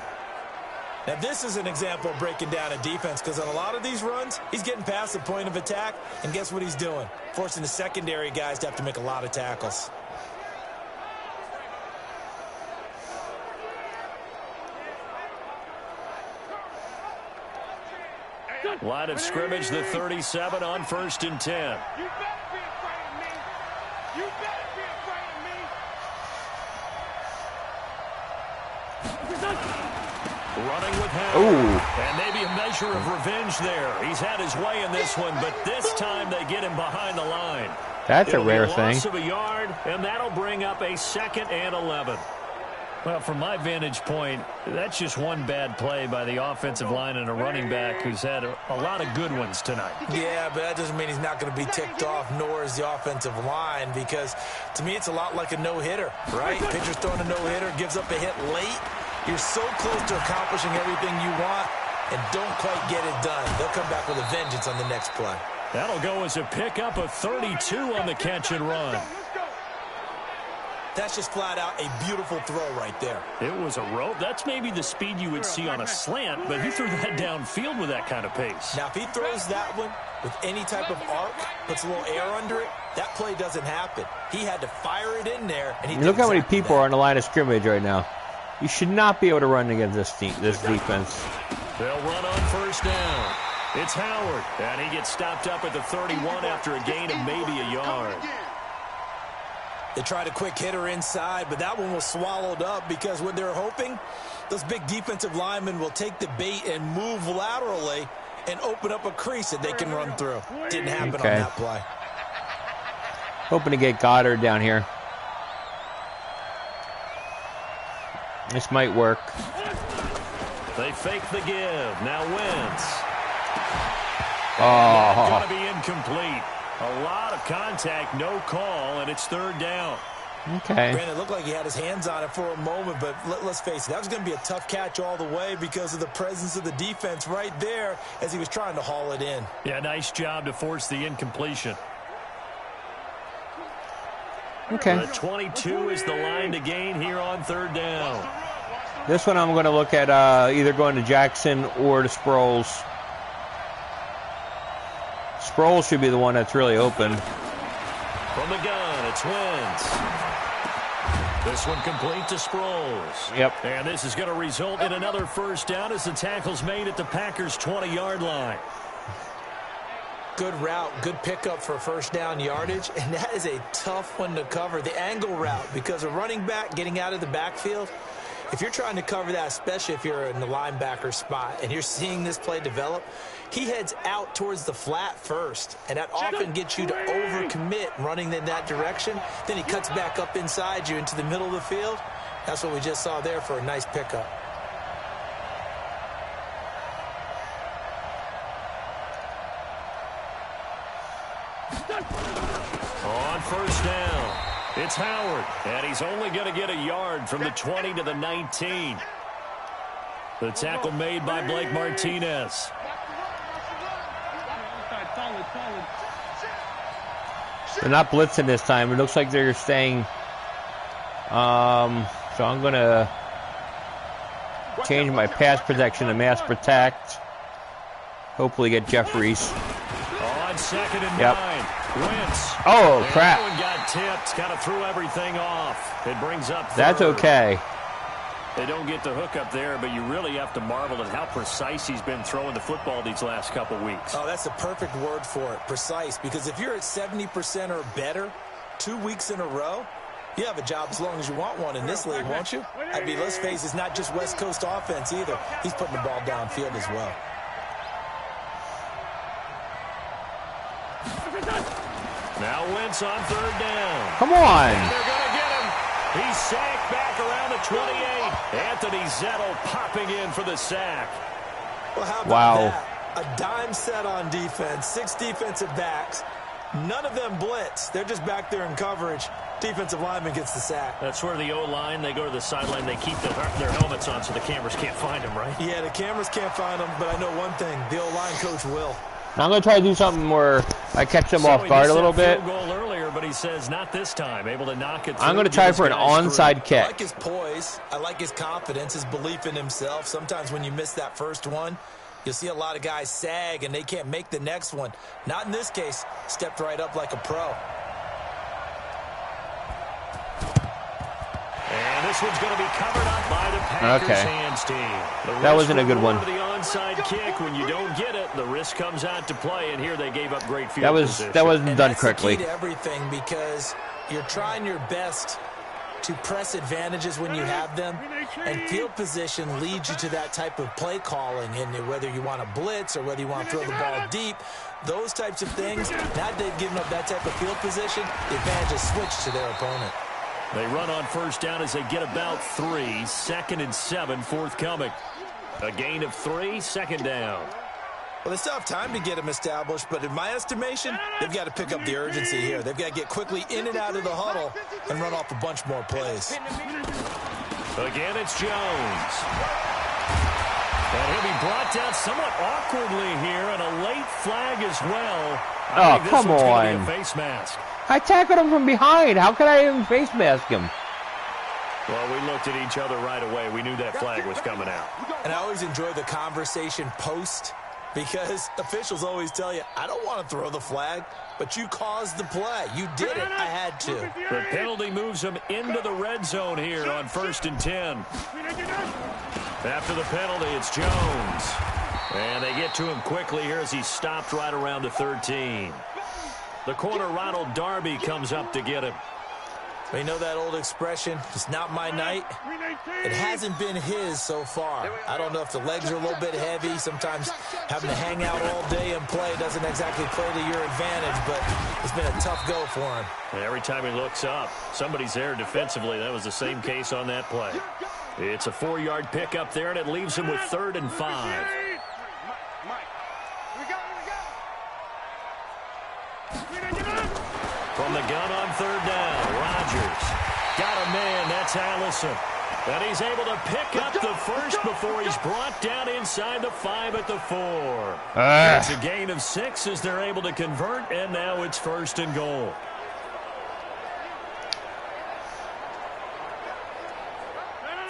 Now, this is an example of breaking down a defense because on a lot of these runs, he's getting past the point of attack, and guess what he's doing? Forcing the secondary guys to have to make a lot of tackles. Line of scrimmage, the 37 on 1st and 10. You better be afraid of me. You better be afraid of me. Running with Howard. And maybe a measure of revenge there. He's had his way in this one, but this time they get him behind the line. That's a rare It'll be thing. Loss of a yard, and that'll bring up a 2nd and 11. Well, from my vantage point, that's just one bad play by the offensive line and a running back who's had a lot of good ones tonight. Yeah, but that doesn't mean he's not going to be ticked off, nor is the offensive line, because to me it's a lot like a no-hitter, right? Pitcher's throwing a no-hitter, gives up a hit late. You're so close to accomplishing everything you want and don't quite get it done. They'll come back with a vengeance on the next play. That'll go as a pickup of 32 on the catch and run. That's just flat out a beautiful throw right there. It was a rope. That's maybe the speed you would see on a slant, but he threw that downfield with that kind of pace. Now, if he throws that one with any type of arc, puts a little air under it, that play doesn't happen. He had to fire it in there, and he did Look how many exactly people that. are on the line of scrimmage right now. You should not be able to run against this defense. They'll run on 1st down. It's Howard, and he gets stopped up at the 31 after a gain of maybe a yard. They tried a quick hitter inside, but that one was swallowed up because what they're hoping, those big defensive linemen will take the bait and move laterally and open up a crease that they can run through. Didn't happen on that play. Hoping to get Goddard down here. This might work. They fake the give. Now Wentz. Oh. Going to be incomplete. A lot of contact, no call, and it's 3rd down. Okay. Granted, it looked like he had his hands on it for a moment, but let's face it, that was going to be a tough catch all the way because of the presence of the defense right there as he was trying to haul it in. Yeah, nice job to force the incompletion. Okay. The 22 is the line to gain here on 3rd down. This one I'm going to look at either going to Jackson or to Sproles. Sproles should be the one that's really open. From the gun, it's Wentz. This one complete to Sproles. Yep. And this is going to result in another 1st down as the tackle's made at the Packers' 20-yard line. Good route, good pickup for 1st down yardage, and that is a tough one to cover. The angle route, because a running back getting out of the backfield, if you're trying to cover that, especially if you're in the linebacker spot and you're seeing this play develop, he heads out towards the flat first, and that often gets you to overcommit running in that direction. Then he cuts back up inside you into the middle of the field. That's what we just saw there for a nice pickup. On 1st down, it's Howard, and he's only going to get a yard from the 20 to the 19. The tackle made by Blake Martinez. They're not blitzing this time. It looks like they're staying. So I'm going to change my pass protection to mass protect. Hopefully get Jeffries. On 2nd and 9. Wentz. Oh, crap. That one got tipped. Kind of threw everything off. It brings up 3rd. That's okay. They don't get the hook up there, but you really have to marvel at how precise he's been throwing the football these last couple weeks. Oh, that's the perfect word for it, precise. Because if you're at 70% or better 2 weeks in a row, you have a job as long as you want one in this league, won't you? I mean, let's face it, it's not just West Coast offense either. He's putting the ball downfield as well. Now Wentz on 3rd down. Come on. And they're going to get him. He's sacked back around the 28. Anthony Zettel popping in for the sack. Well, how about Wow. that? A dime set on defense, 6 defensive backs. None of them blitz. They're just back there in coverage. Defensive lineman gets the sack. That's where the O-line, they go to the sideline, they keep their helmets on so the cameras can't find them, right? Yeah, the cameras can't find them, but I know one thing. The O-line coach will. Now I'm going to try to do something where I catch them off he guard missed a little that bit. field goal earlier, but he says not this time. Able to knock it through. I'm going to try for an onside kick. I like his poise. I like his confidence, his belief in himself. Sometimes when you miss that first one, you'll see a lot of guys sag and they can't make the next one. Not in this case. Stepped right up like a pro. And this one's going to be covered up by the Packers hands team. That wasn't a good one. The onside kick, when you don't get it, the risk comes out to play, and here they gave up great field position. That wasn't done correctly. That's the key to everything, because you're trying your best to press advantages when you have them, and field position leads you to that type of play calling, and whether you want to blitz or whether you want to throw the ball deep, those types of things. Now they've given up that type of field position, the advantage is switched to their opponent. They run on first down as they get about 3. 2nd and 7 forthcoming. A gain of 3, 2nd down. Well, they still have time to get them established, but in my estimation, they've got to pick up the urgency here. They've got to get quickly in and out of the huddle and run off a bunch more plays. Again, it's Jones. And he'll be brought down somewhat awkwardly here, and a late flag as well. Oh, come on. Be a face mask. I tackled him from behind. How could I even face mask him? Well, we looked at each other right away. We knew that flag was coming out. And I always enjoy the conversation post, because officials always tell you, I don't want to throw the flag, but you caused the play. You did it. I had to. The penalty moves them into the red zone here on 1st and 10. After the penalty, it's Jones. And they get to him quickly here as he stopped right around the 13. The corner, Ronald Darby, comes up to get him. Well, you know that old expression, it's not my night? It hasn't been his so far. I don't know if the legs are a little bit heavy. Sometimes having to hang out all day and play doesn't exactly play to your advantage, but it's been a tough go for him. And every time he looks up, somebody's there defensively. That was the same case on that play. It's a 4-yard pickup there, and it leaves him with 3rd and 5. From the gun on 3rd down, Rodgers got a man. That's Allison. And he's able to pick up the first before he's brought down inside the 5 at the 4. It's a gain of 6 as they're able to convert, and now it's 1st and goal.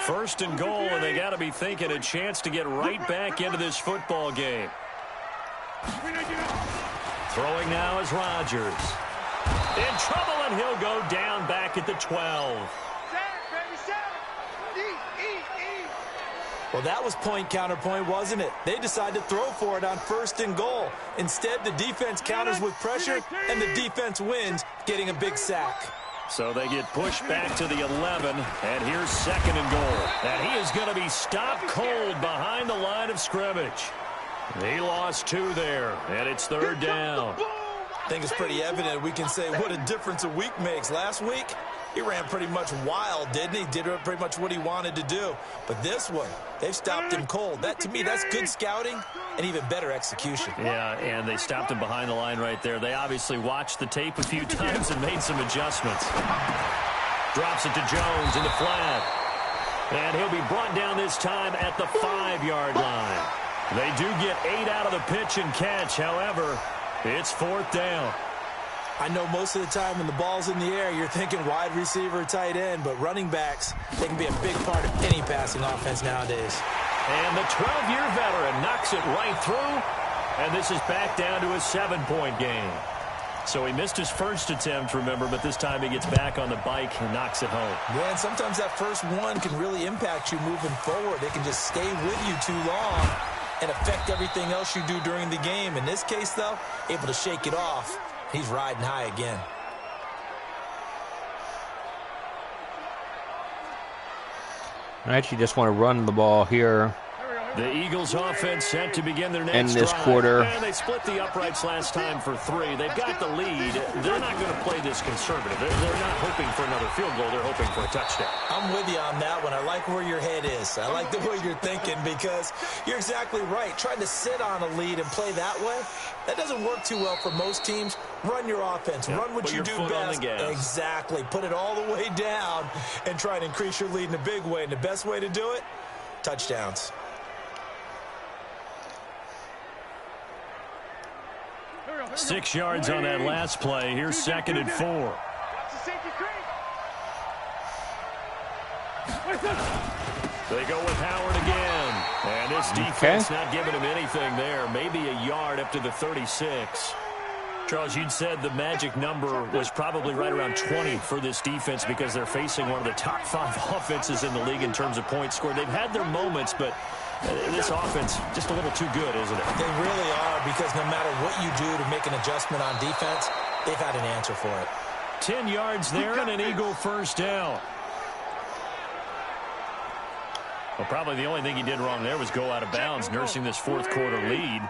First and goal, and they got to be thinking a chance to get right back into this football game. Throwing now is Rodgers. In trouble, and he'll go down back at the 12. Well, that was point counterpoint, wasn't it? They decided to throw for it on 1st and goal. Instead, the defense counters with pressure, and the defense wins, getting a big sack. So they get pushed back to the 11, and here's 2nd and goal. And he is going to be stopped cold behind the line of scrimmage. He lost 2 there, and it's 3rd down. I think it's pretty evident we can say what a difference a week makes. Last week, he ran pretty much wild, didn't he? Did pretty much what he wanted to do. But this one, they've stopped him cold. That, to me, that's good scouting and even better execution. Yeah, and they stopped him behind the line right there. They obviously watched the tape a few times and made some adjustments. Drops it to Jones in the flat. And he'll be brought down this time at the 5-yard line. They do get 8 out of the pitch and catch. However, it's 4th down. I know most of the time when the ball's in the air, you're thinking wide receiver, tight end, but running backs, they can be a big part of any passing offense nowadays. And the 12-year veteran knocks it right through, and this is back down to a 7-point game. So he missed his first attempt, remember, but this time he gets back on the bike and knocks it home. Yeah, and sometimes that first one can really impact you moving forward. They can just stay with you too long and affect everything else you do during the game. In this case, though, able to shake it off. He's riding high again. I actually just want to run the ball here. The Eagles offense set to begin their next in this drive. quarter. And they split the uprights last time for 3. They've got the lead. They're not going to play this conservative. They're not hoping for another field goal. They're hoping for a touchdown. I'm with you on that one. I like where your head is. I like the way you're thinking, because you're exactly right. Trying to sit on a lead and play that way, that doesn't work too well for most teams. Run your offense. Yeah, run what put you your do foot best. on the gas. Exactly. Put it all the way down and try and increase your lead in a big way. And the best way to do it, touchdowns. 6 yards on that last play. Here's 2nd and 4. They go with Howard again. And this defense not giving him anything there. Maybe a yard up to the 36. Charles, you'd said the magic number was probably right around 20 for this defense because they're facing one of the top 5 offenses in the league in terms of points scored. They've had their moments, but this offense just a little too good, isn't it? They really are, because no matter what you do to make an adjustment on defense, they've had an answer for it. 10 yards there and an Eagle first down. Well, probably the only thing he did wrong there was go out of bounds, nursing this fourth quarter lead.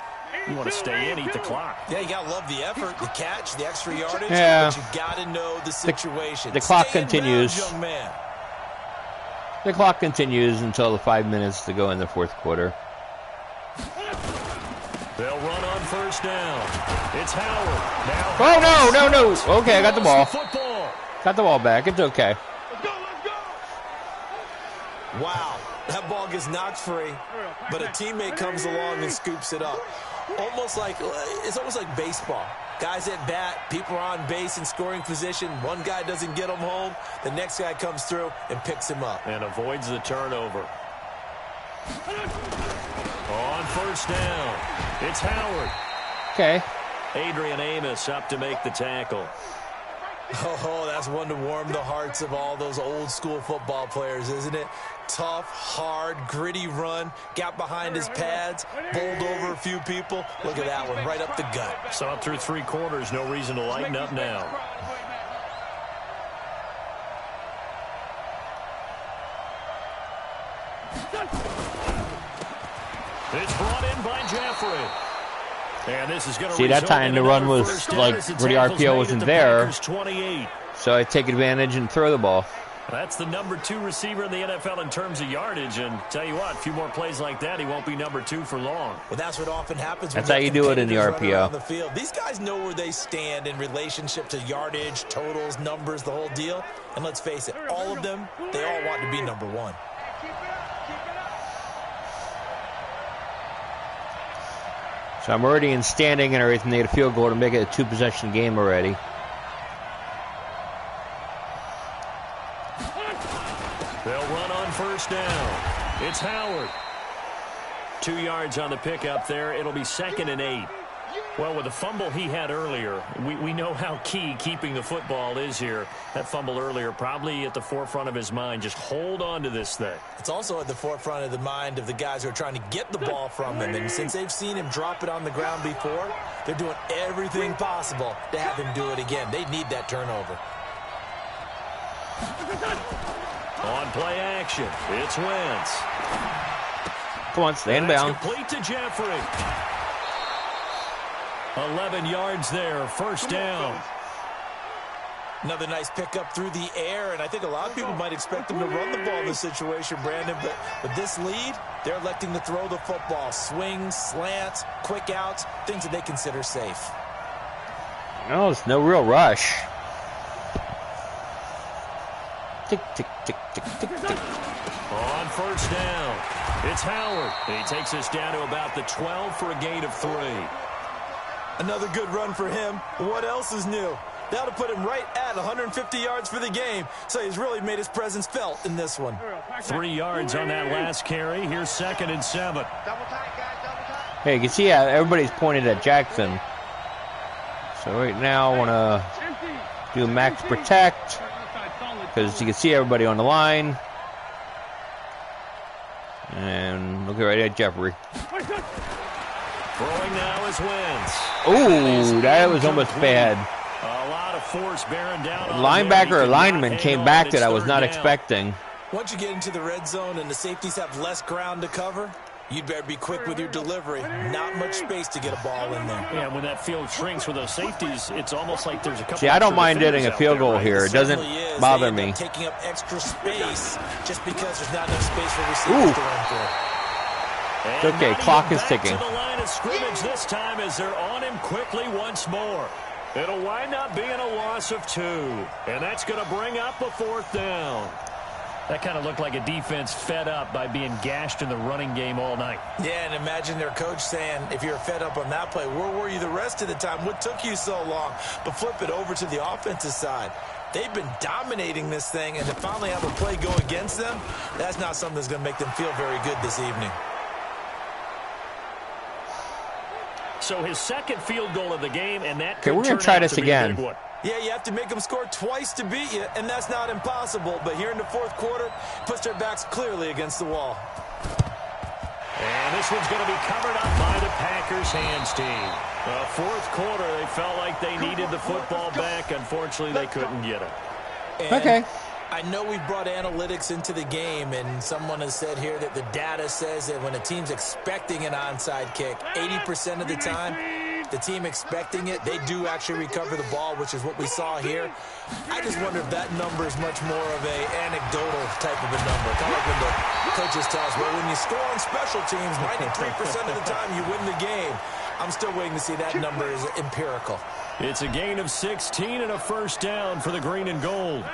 You want to stay in, eat the clock. Yeah, you got to love the effort, the catch, the extra yardage. Yeah. But you got to know the situation. The clock Stay in continues. bounds, young man. The clock continues until the 5 minutes to go in the fourth quarter. They'll run on first down. It's Howard. Now Oh, no. Okay, I got the ball. Football. Got the ball back. It's okay. Wow, that ball gets knocked free, but a teammate comes along and scoops it up. It's almost like baseball. Guys at bat, people are on base in scoring position. One guy doesn't get him home. The next guy comes through and picks him up. And avoids the turnover. On first down, it's Howard. Okay. Adrian Amos up to make the tackle. Oh, that's one to warm the hearts of all those old school football players, isn't it? Tough, hard, gritty run. Got behind his pads, bowled over a few people. Look at that one, right up the gut. Saw it through 3 quarters. No reason to lighten up now. It's brought in by Jeffrey. And this is going to See, that time the run was like where the RPO wasn't there. 28. So I take advantage and throw the ball. That's the number 2 receiver in the NFL in terms of yardage. And tell you what, a few more plays like that, he won't be number 2 for long. Well, that's what often happens. That's how you do it in the RPO. The field. These guys know where they stand in relationship to yardage, totals, numbers, the whole deal. And let's face it, all of them, they all want to be number 1. So I'm already in standing and everything. They get a field goal to make it a 2-possession game already. They'll run on first down. It's Howard. 2 yards on the pickup there. It'll be 2nd and 8. Well, with the fumble he had earlier, we know how key keeping the football is here. That fumble earlier probably at the forefront of his mind. Just hold on to this thing. It's also at the forefront of the mind of the guys who are trying to get the ball from him. And since they've seen him drop it on the ground before, they're doing everything possible to have him do it again. They need that turnover. On play action, it's Wentz. Come on, stay in That's bounds. complete to Jeffrey. 11 yards there, first down. Another nice pickup through the air, and I think a lot of people might expect them to run the ball in this situation, Brandon, but with this lead, they're electing to throw the football. Swings, slants, quick outs, things that they consider safe. No, it's no real rush. Tick, tick, tick, tick, tick, tick. On first down, it's Howard. He takes us down to about the 12 for a gain of 3. Another good run for him. What else is new? That'll put him right at 150 yards for the game, so he's really made his presence felt in this one. 3 yards on that last carry. Here's 2nd and 7. Hey, you can see how everybody's pointed at Jackson. So right now I want to do max protect because you can see everybody on the line. And look right at Jeffrey. Throwing now is Wentz. Ooh, that was almost bad. A lot of force bearing down on Linebacker or lineman came back that I was not expecting. Once you get into the red zone and the safeties have less ground to cover, you'd better be quick with your delivery. Not much space to get a ball in there. Yeah, when that field shrinks with those safeties, it's almost like there's a couple. See, I don't mind defenders getting a out field there, goal right? here. It doesn't bother They end me. up taking up extra space just because there's not enough space for receivers to run through. And It's okay, not clock even is back ticking. To the line of scrimmage this time as they're on him quickly once more. It'll wind up being a loss of 2, and that's going to bring up a 4th down. That kind of looked like a defense fed up by being gashed in the running game all night. Yeah, and imagine their coach saying, if you're fed up on that play, where were you the rest of the time? What took you so long? But flip it over to the offensive side. They've been dominating this thing, and to finally have a play go against them, that's not something that's going to make them feel very good this evening. So his second field goal of the game, and that Okay, we're going to try this again. Yeah, you have to make them score twice to beat you, and that's not impossible. But here in the fourth quarter, puts their backs clearly against the wall. And this one's going to be covered up by the Packers hands team. Fourth quarter, they felt like they needed the football back. Unfortunately, they couldn't get it. And okay. I know we've brought analytics into the game, and someone has said here that the data says that when a team's expecting an onside kick, 80% of the time, the team expecting it, they do actually recover the ball, which is what we saw here. I just wonder if that number is much more of a anecdotal type of a number. Kind of like when the coaches tell us, well, when you score on special teams, 93% of the time you win the game. I'm still waiting to see that number is empirical. It's a gain of 16 and a first down for the green and gold.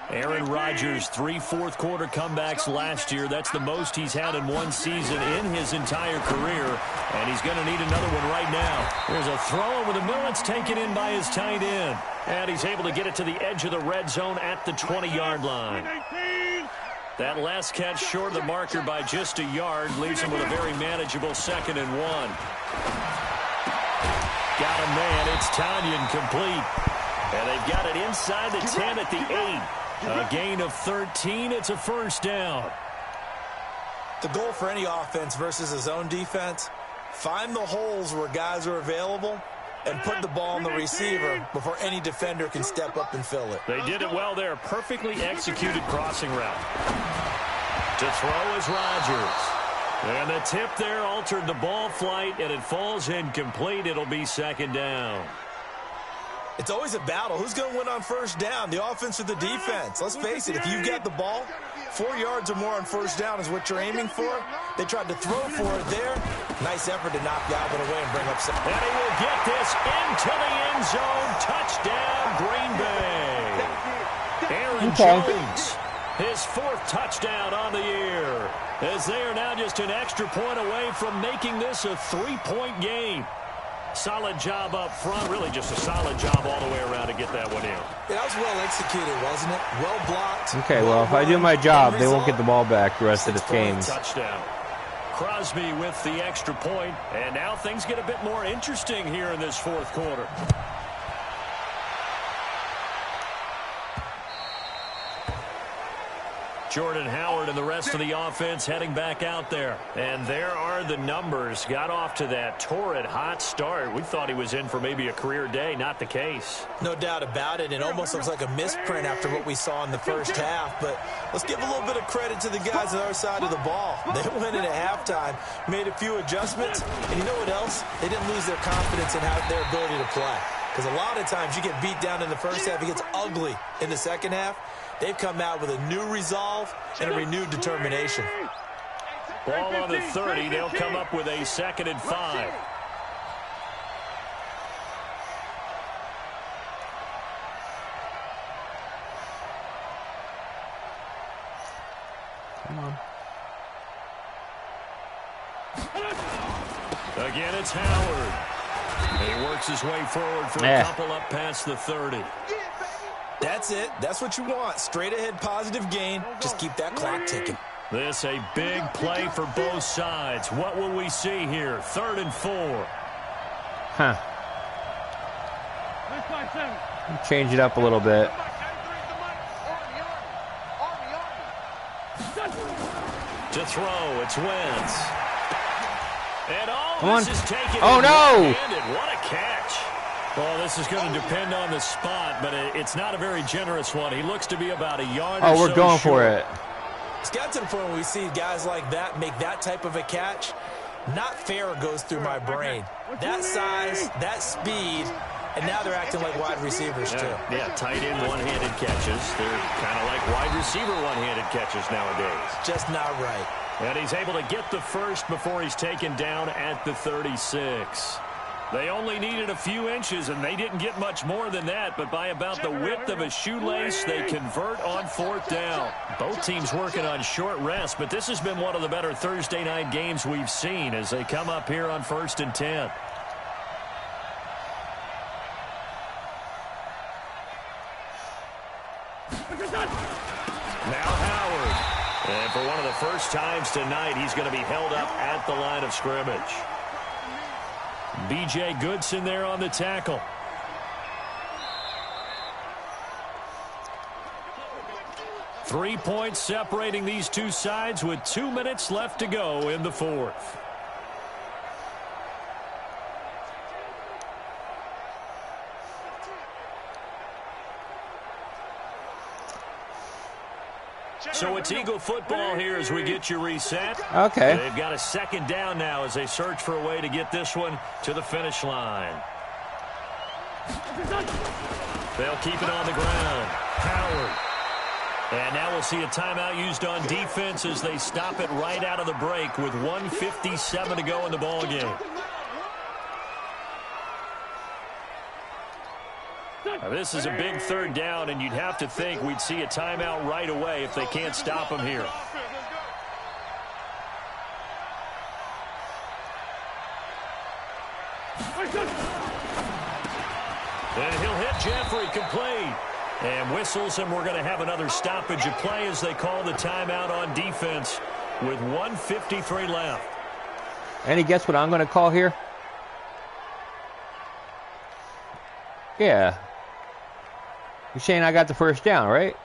Aaron Rodgers, 3 fourth-quarter comebacks last year. That's the most he's had in one season in his entire career, and he's going to need another one right now. There's a throw over the middle. It's taken in by his tight end, and he's able to get it to the edge of the red zone at the 20-yard line. That last catch short of the marker by just a yard leaves him with a very manageable 2nd and 1. Got him, man. It's Tanyan complete, and they've got it inside the 10 at the 8. A gain of 13. It's a first down. The goal for any offense versus his own defense, find the holes where guys are available and put the ball on the receiver before any defender can step up and fill it. They did it well there. Perfectly executed crossing route. To throw is Rodgers. And the tip there altered the ball flight, and it falls incomplete. It'll be 2nd down. It's always a battle. Who's going to win on first down, the offense or the defense? Let's face it, if you've got the ball, 4 yards or more on first down is what you're aiming for. They tried to throw for it there. Nice effort to knock Galvin away and bring up 7. And he will get this into the end zone. Touchdown, Green Bay. Aaron Jones, his 4th touchdown on the year, as they are now just an extra point away from making this a 3-point game. Solid job up front. Really just a solid job all the way around to get that one in. Yeah, that was well executed, wasn't it? Well blocked. Okay, well, if I do my job, they won't get the ball back the rest of this game. Touchdown. Crosby with the extra point, and now things get a bit more interesting here in this fourth quarter. Jordan Howard and the rest of the offense heading back out there. And there are the numbers. Got off to that torrid hot start. We thought he was in for maybe a career day. Not the case. No doubt about it. It almost looks like a misprint after what we saw in the first half. But let's give a little bit of credit to the guys on our side of the ball. They went in at halftime, made a few adjustments. And you know what else? They didn't lose their confidence in their ability to play. Because a lot of times you get beat down in the first half. It gets ugly in the second half. They've come out with a new resolve and a renewed determination. Ball on the 30. They'll come up with a 2nd and 5. Come on. Again, it's Howard. He works his way forward for a couple up past the 30. That's it. That's what you want. Straight ahead positive gain. Just keep that clock ticking. This a big play for both sides. What will we see here? 3rd and 4. Huh. Change it up a little bit. To throw, it's Wentz. And all this is taken. Oh, no! What a catch. Well, this is going to depend on the spot, but it's not a very generous one. He looks to be about a yard or so we're going short. for it. It's got to the point where we see guys like that make that type of a catch. Not fair goes through my brain. That size, that speed, and now they're acting like wide receivers too. Yeah, tight end one-handed catches. They're kind of like wide receiver one-handed catches nowadays. Just not right. And he's able to get the first before he's taken down at the 36. They only needed a few inches, and they didn't get much more than that, but by about the width of a shoelace, they convert on 4th down. Both teams working on short rest, but this has been one of the better Thursday night games we've seen as they come up here on 1st and 10. Now Howard. And for one of the first times tonight, he's going to be held up at the line of scrimmage. B.J. Goodson there on the tackle. Three points separating these two sides with 2 minutes left to go in the 4th. So it's Eagle football here as we get you reset. Okay. They've got a 2nd down now as they search for a way to get this one to the finish line. They'll keep it on the ground. Howard. And now we'll see a timeout used on defense as they stop it right out of the break with 1:57 to go in the ballgame. Now this is a big 3rd down, and you'd have to think we'd see a timeout right away if they can't stop him here. And he'll hit Jeffrey, complete. And whistles, and we're going to have another stoppage of play as they call the timeout on defense with 1:53 left. Any guess what I'm going to call here? Yeah. You're saying I got the 1st down, right?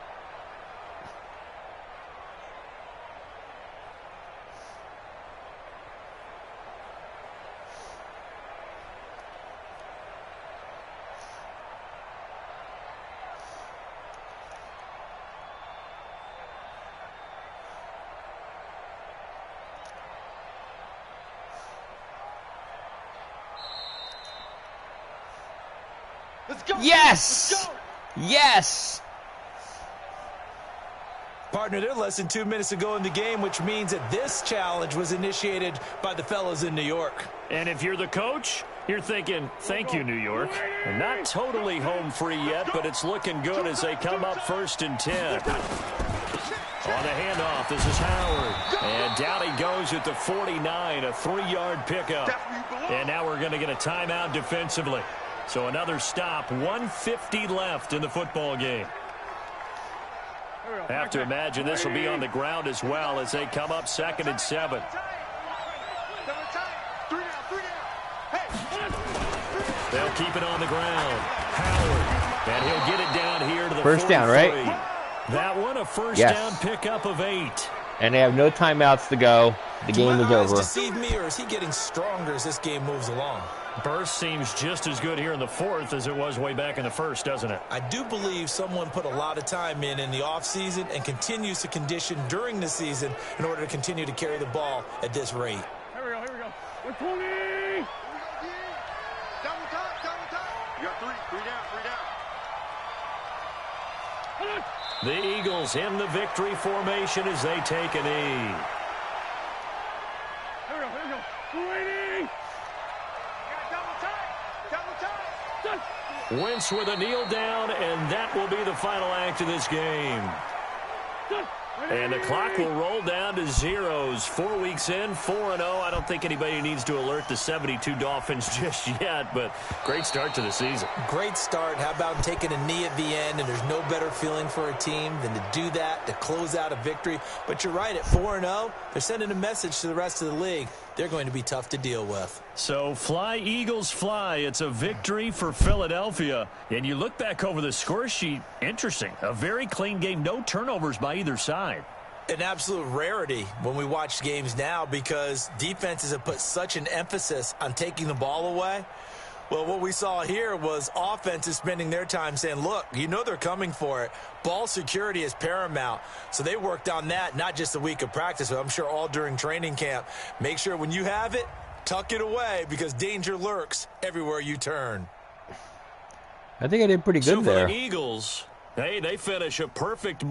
Let's go. Yes! Let's go. Yes! Partner, they're less than 2 minutes to go in the game, which means that this challenge was initiated by the fellas in New York. And if you're the coach, you're thinking, thank you, New York. They're not totally home free yet, but it's looking good as they come up 1st and 10. On the handoff, this is Howard. And down he goes at the 49, a 3-yard pickup. And now we're going to get a timeout defensively. So another stop, 1:50 left in the football game. Have to imagine this will be on the ground as well as they come up 2nd and 7. They'll keep it on the ground. Howard. And he'll get it down here to the 1st down, right? That one a 1st Yes. down pickup of 8. And they have no timeouts to go. The game is Do my eyes over. deceive me, or is he getting stronger as this game moves along? Burst seems just as good here in the 4th as it was way back in the 1st, doesn't it? I do believe someone put a lot of time in the offseason and continues to condition during the season in order to continue to carry the ball at this rate. Here we go. 120. Double time. You got 3 down. The Eagles in the victory formation as they take a knee. Here we go. 280. Double time. Wentz with a kneel down, and that will be the final act of this game. And the clock will roll down to zeros. 4 weeks in, 4-0. I don't think anybody needs to alert the 72 Dolphins just yet, but great start to the season. Great start. How about taking a knee at the end? And there's no better feeling for a team than to do that, to close out a victory. But you're right, at 4-0, they're sending a message to the rest of the league. They're going to be tough to deal with. So fly, Eagles, fly. It's a victory for Philadelphia. And you look back over the score sheet, interesting. A very clean game, no turnovers by either side. An absolute rarity when we watch games now because defenses have put such an emphasis on taking the ball away. Well, what we saw here was offenses spending their time saying, look, you know they're coming for it. Ball security is paramount. So they worked on that, not just a week of practice, but I'm sure all during training camp. Make sure when you have it, tuck it away because danger lurks everywhere you turn. I think I did pretty good so for there. the Eagles, hey, they finish a perfect.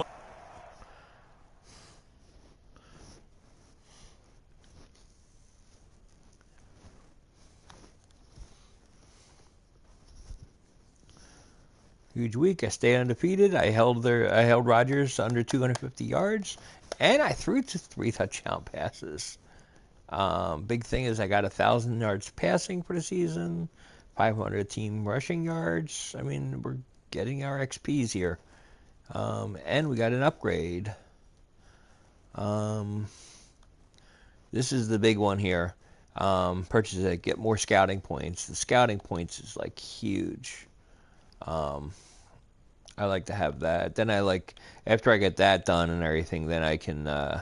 Huge week. I stayed undefeated. I held Rodgers under 250 yards, and I threw 3 touchdown passes. Big thing is I got 1,000 yards passing for the season, 500 team rushing yards. I mean, we're getting our XPs here. And we got an upgrade. This is the big one here. Purchase it, get more scouting points. The scouting points is like huge. I like to have that. Then after I get that done and everything, then I can I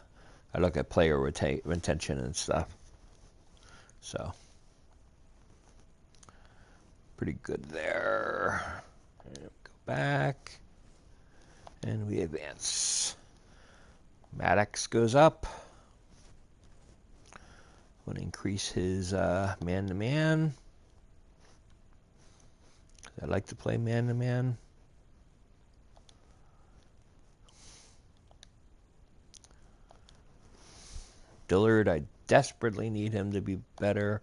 look at player retention and stuff. So pretty good there. Go back and we advance. Maddox goes up. I'm going to increase his man-to-man. I like to play man-to-man. Dillard, I desperately need him to be better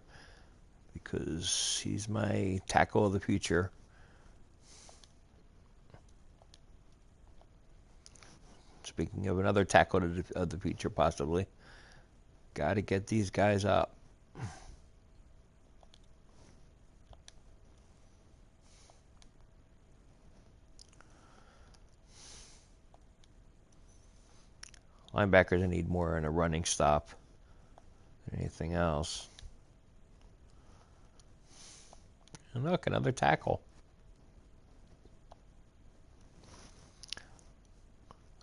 because he's my tackle of the future. Speaking of another tackle of the future, possibly. Got to get these guys up. Linebackers, I need more in a running stop than anything else. And look, another tackle.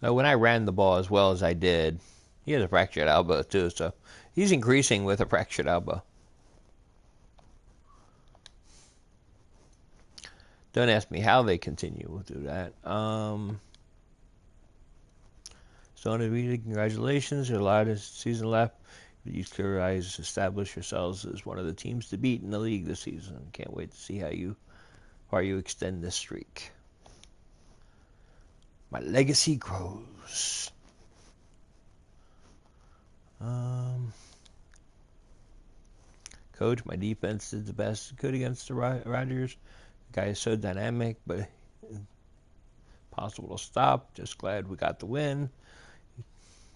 Now, when I ran the ball as well as I did, he has a fractured elbow too, so he's increasing with a fractured elbow. Don't ask me how they continue. We'll do that. So, congratulations. There's a lot of season left. You guys establish yourselves as one of the teams to beat in the league this season. Can't wait to see how you extend this streak. My legacy grows. Coach, my defense did the best it could against the Rodgers. The guy is so dynamic, but impossible to stop. Just glad we got the win.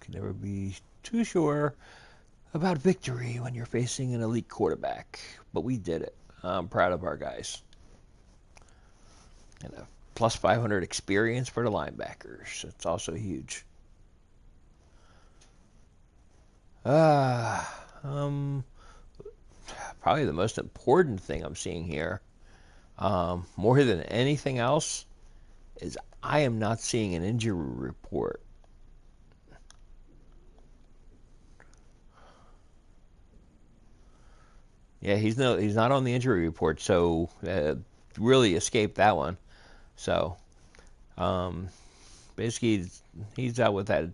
Can never be too sure about victory when you're facing an elite quarterback, but we did it. I'm proud of our guys. And a plus 500 experience for the linebackers. It's also huge. Probably the most important thing I'm seeing here, more than anything else, is I am not seeing an injury report. Yeah, he's not on the injury report, so really escaped that one. So basically, he's out with that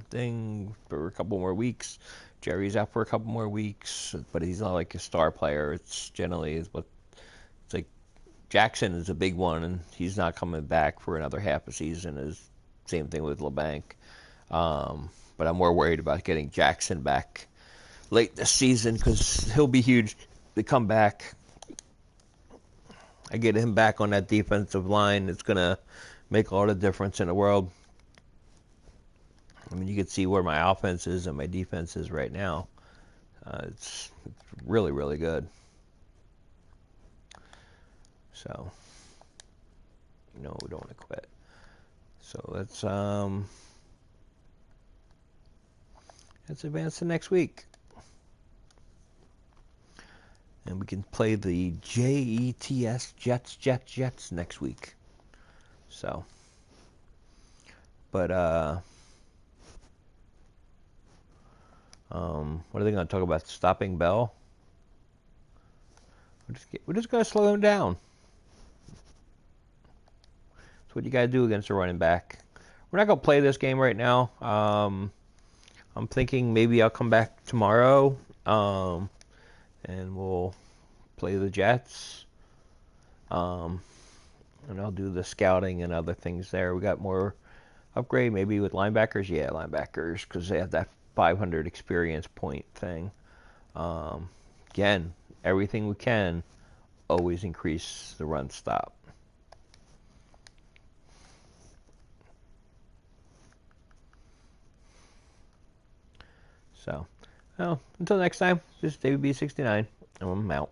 thing for a couple more weeks. Jerry's out for a couple more weeks, but he's not like a star player. It's like Jackson is a big one, and he's not coming back for another half a season. Same thing with LeBanc. But I'm more worried about getting Jackson back late this season because he'll be huge to come back. I get him back on that defensive line. It's going to make all the difference in the world. I mean, you can see where my offense is and my defense is right now. It's really, really good. So, we don't want to quit. So let's advance to next week. And we can play the Jets next week. So, but what are they going to talk about? Stopping Bell? We're just going to slow him down. That's what you got to do against a running back. We're not going to play this game right now. I'm thinking maybe I'll come back tomorrow. And we'll play the Jets. And I'll do the scouting and other things there. We got more upgrade maybe with linebackers. Yeah, linebackers, because they have that 500 experience point thing. Again, everything we can, always increase the run stop. So, well, until next time, this is David B69, and I'm out.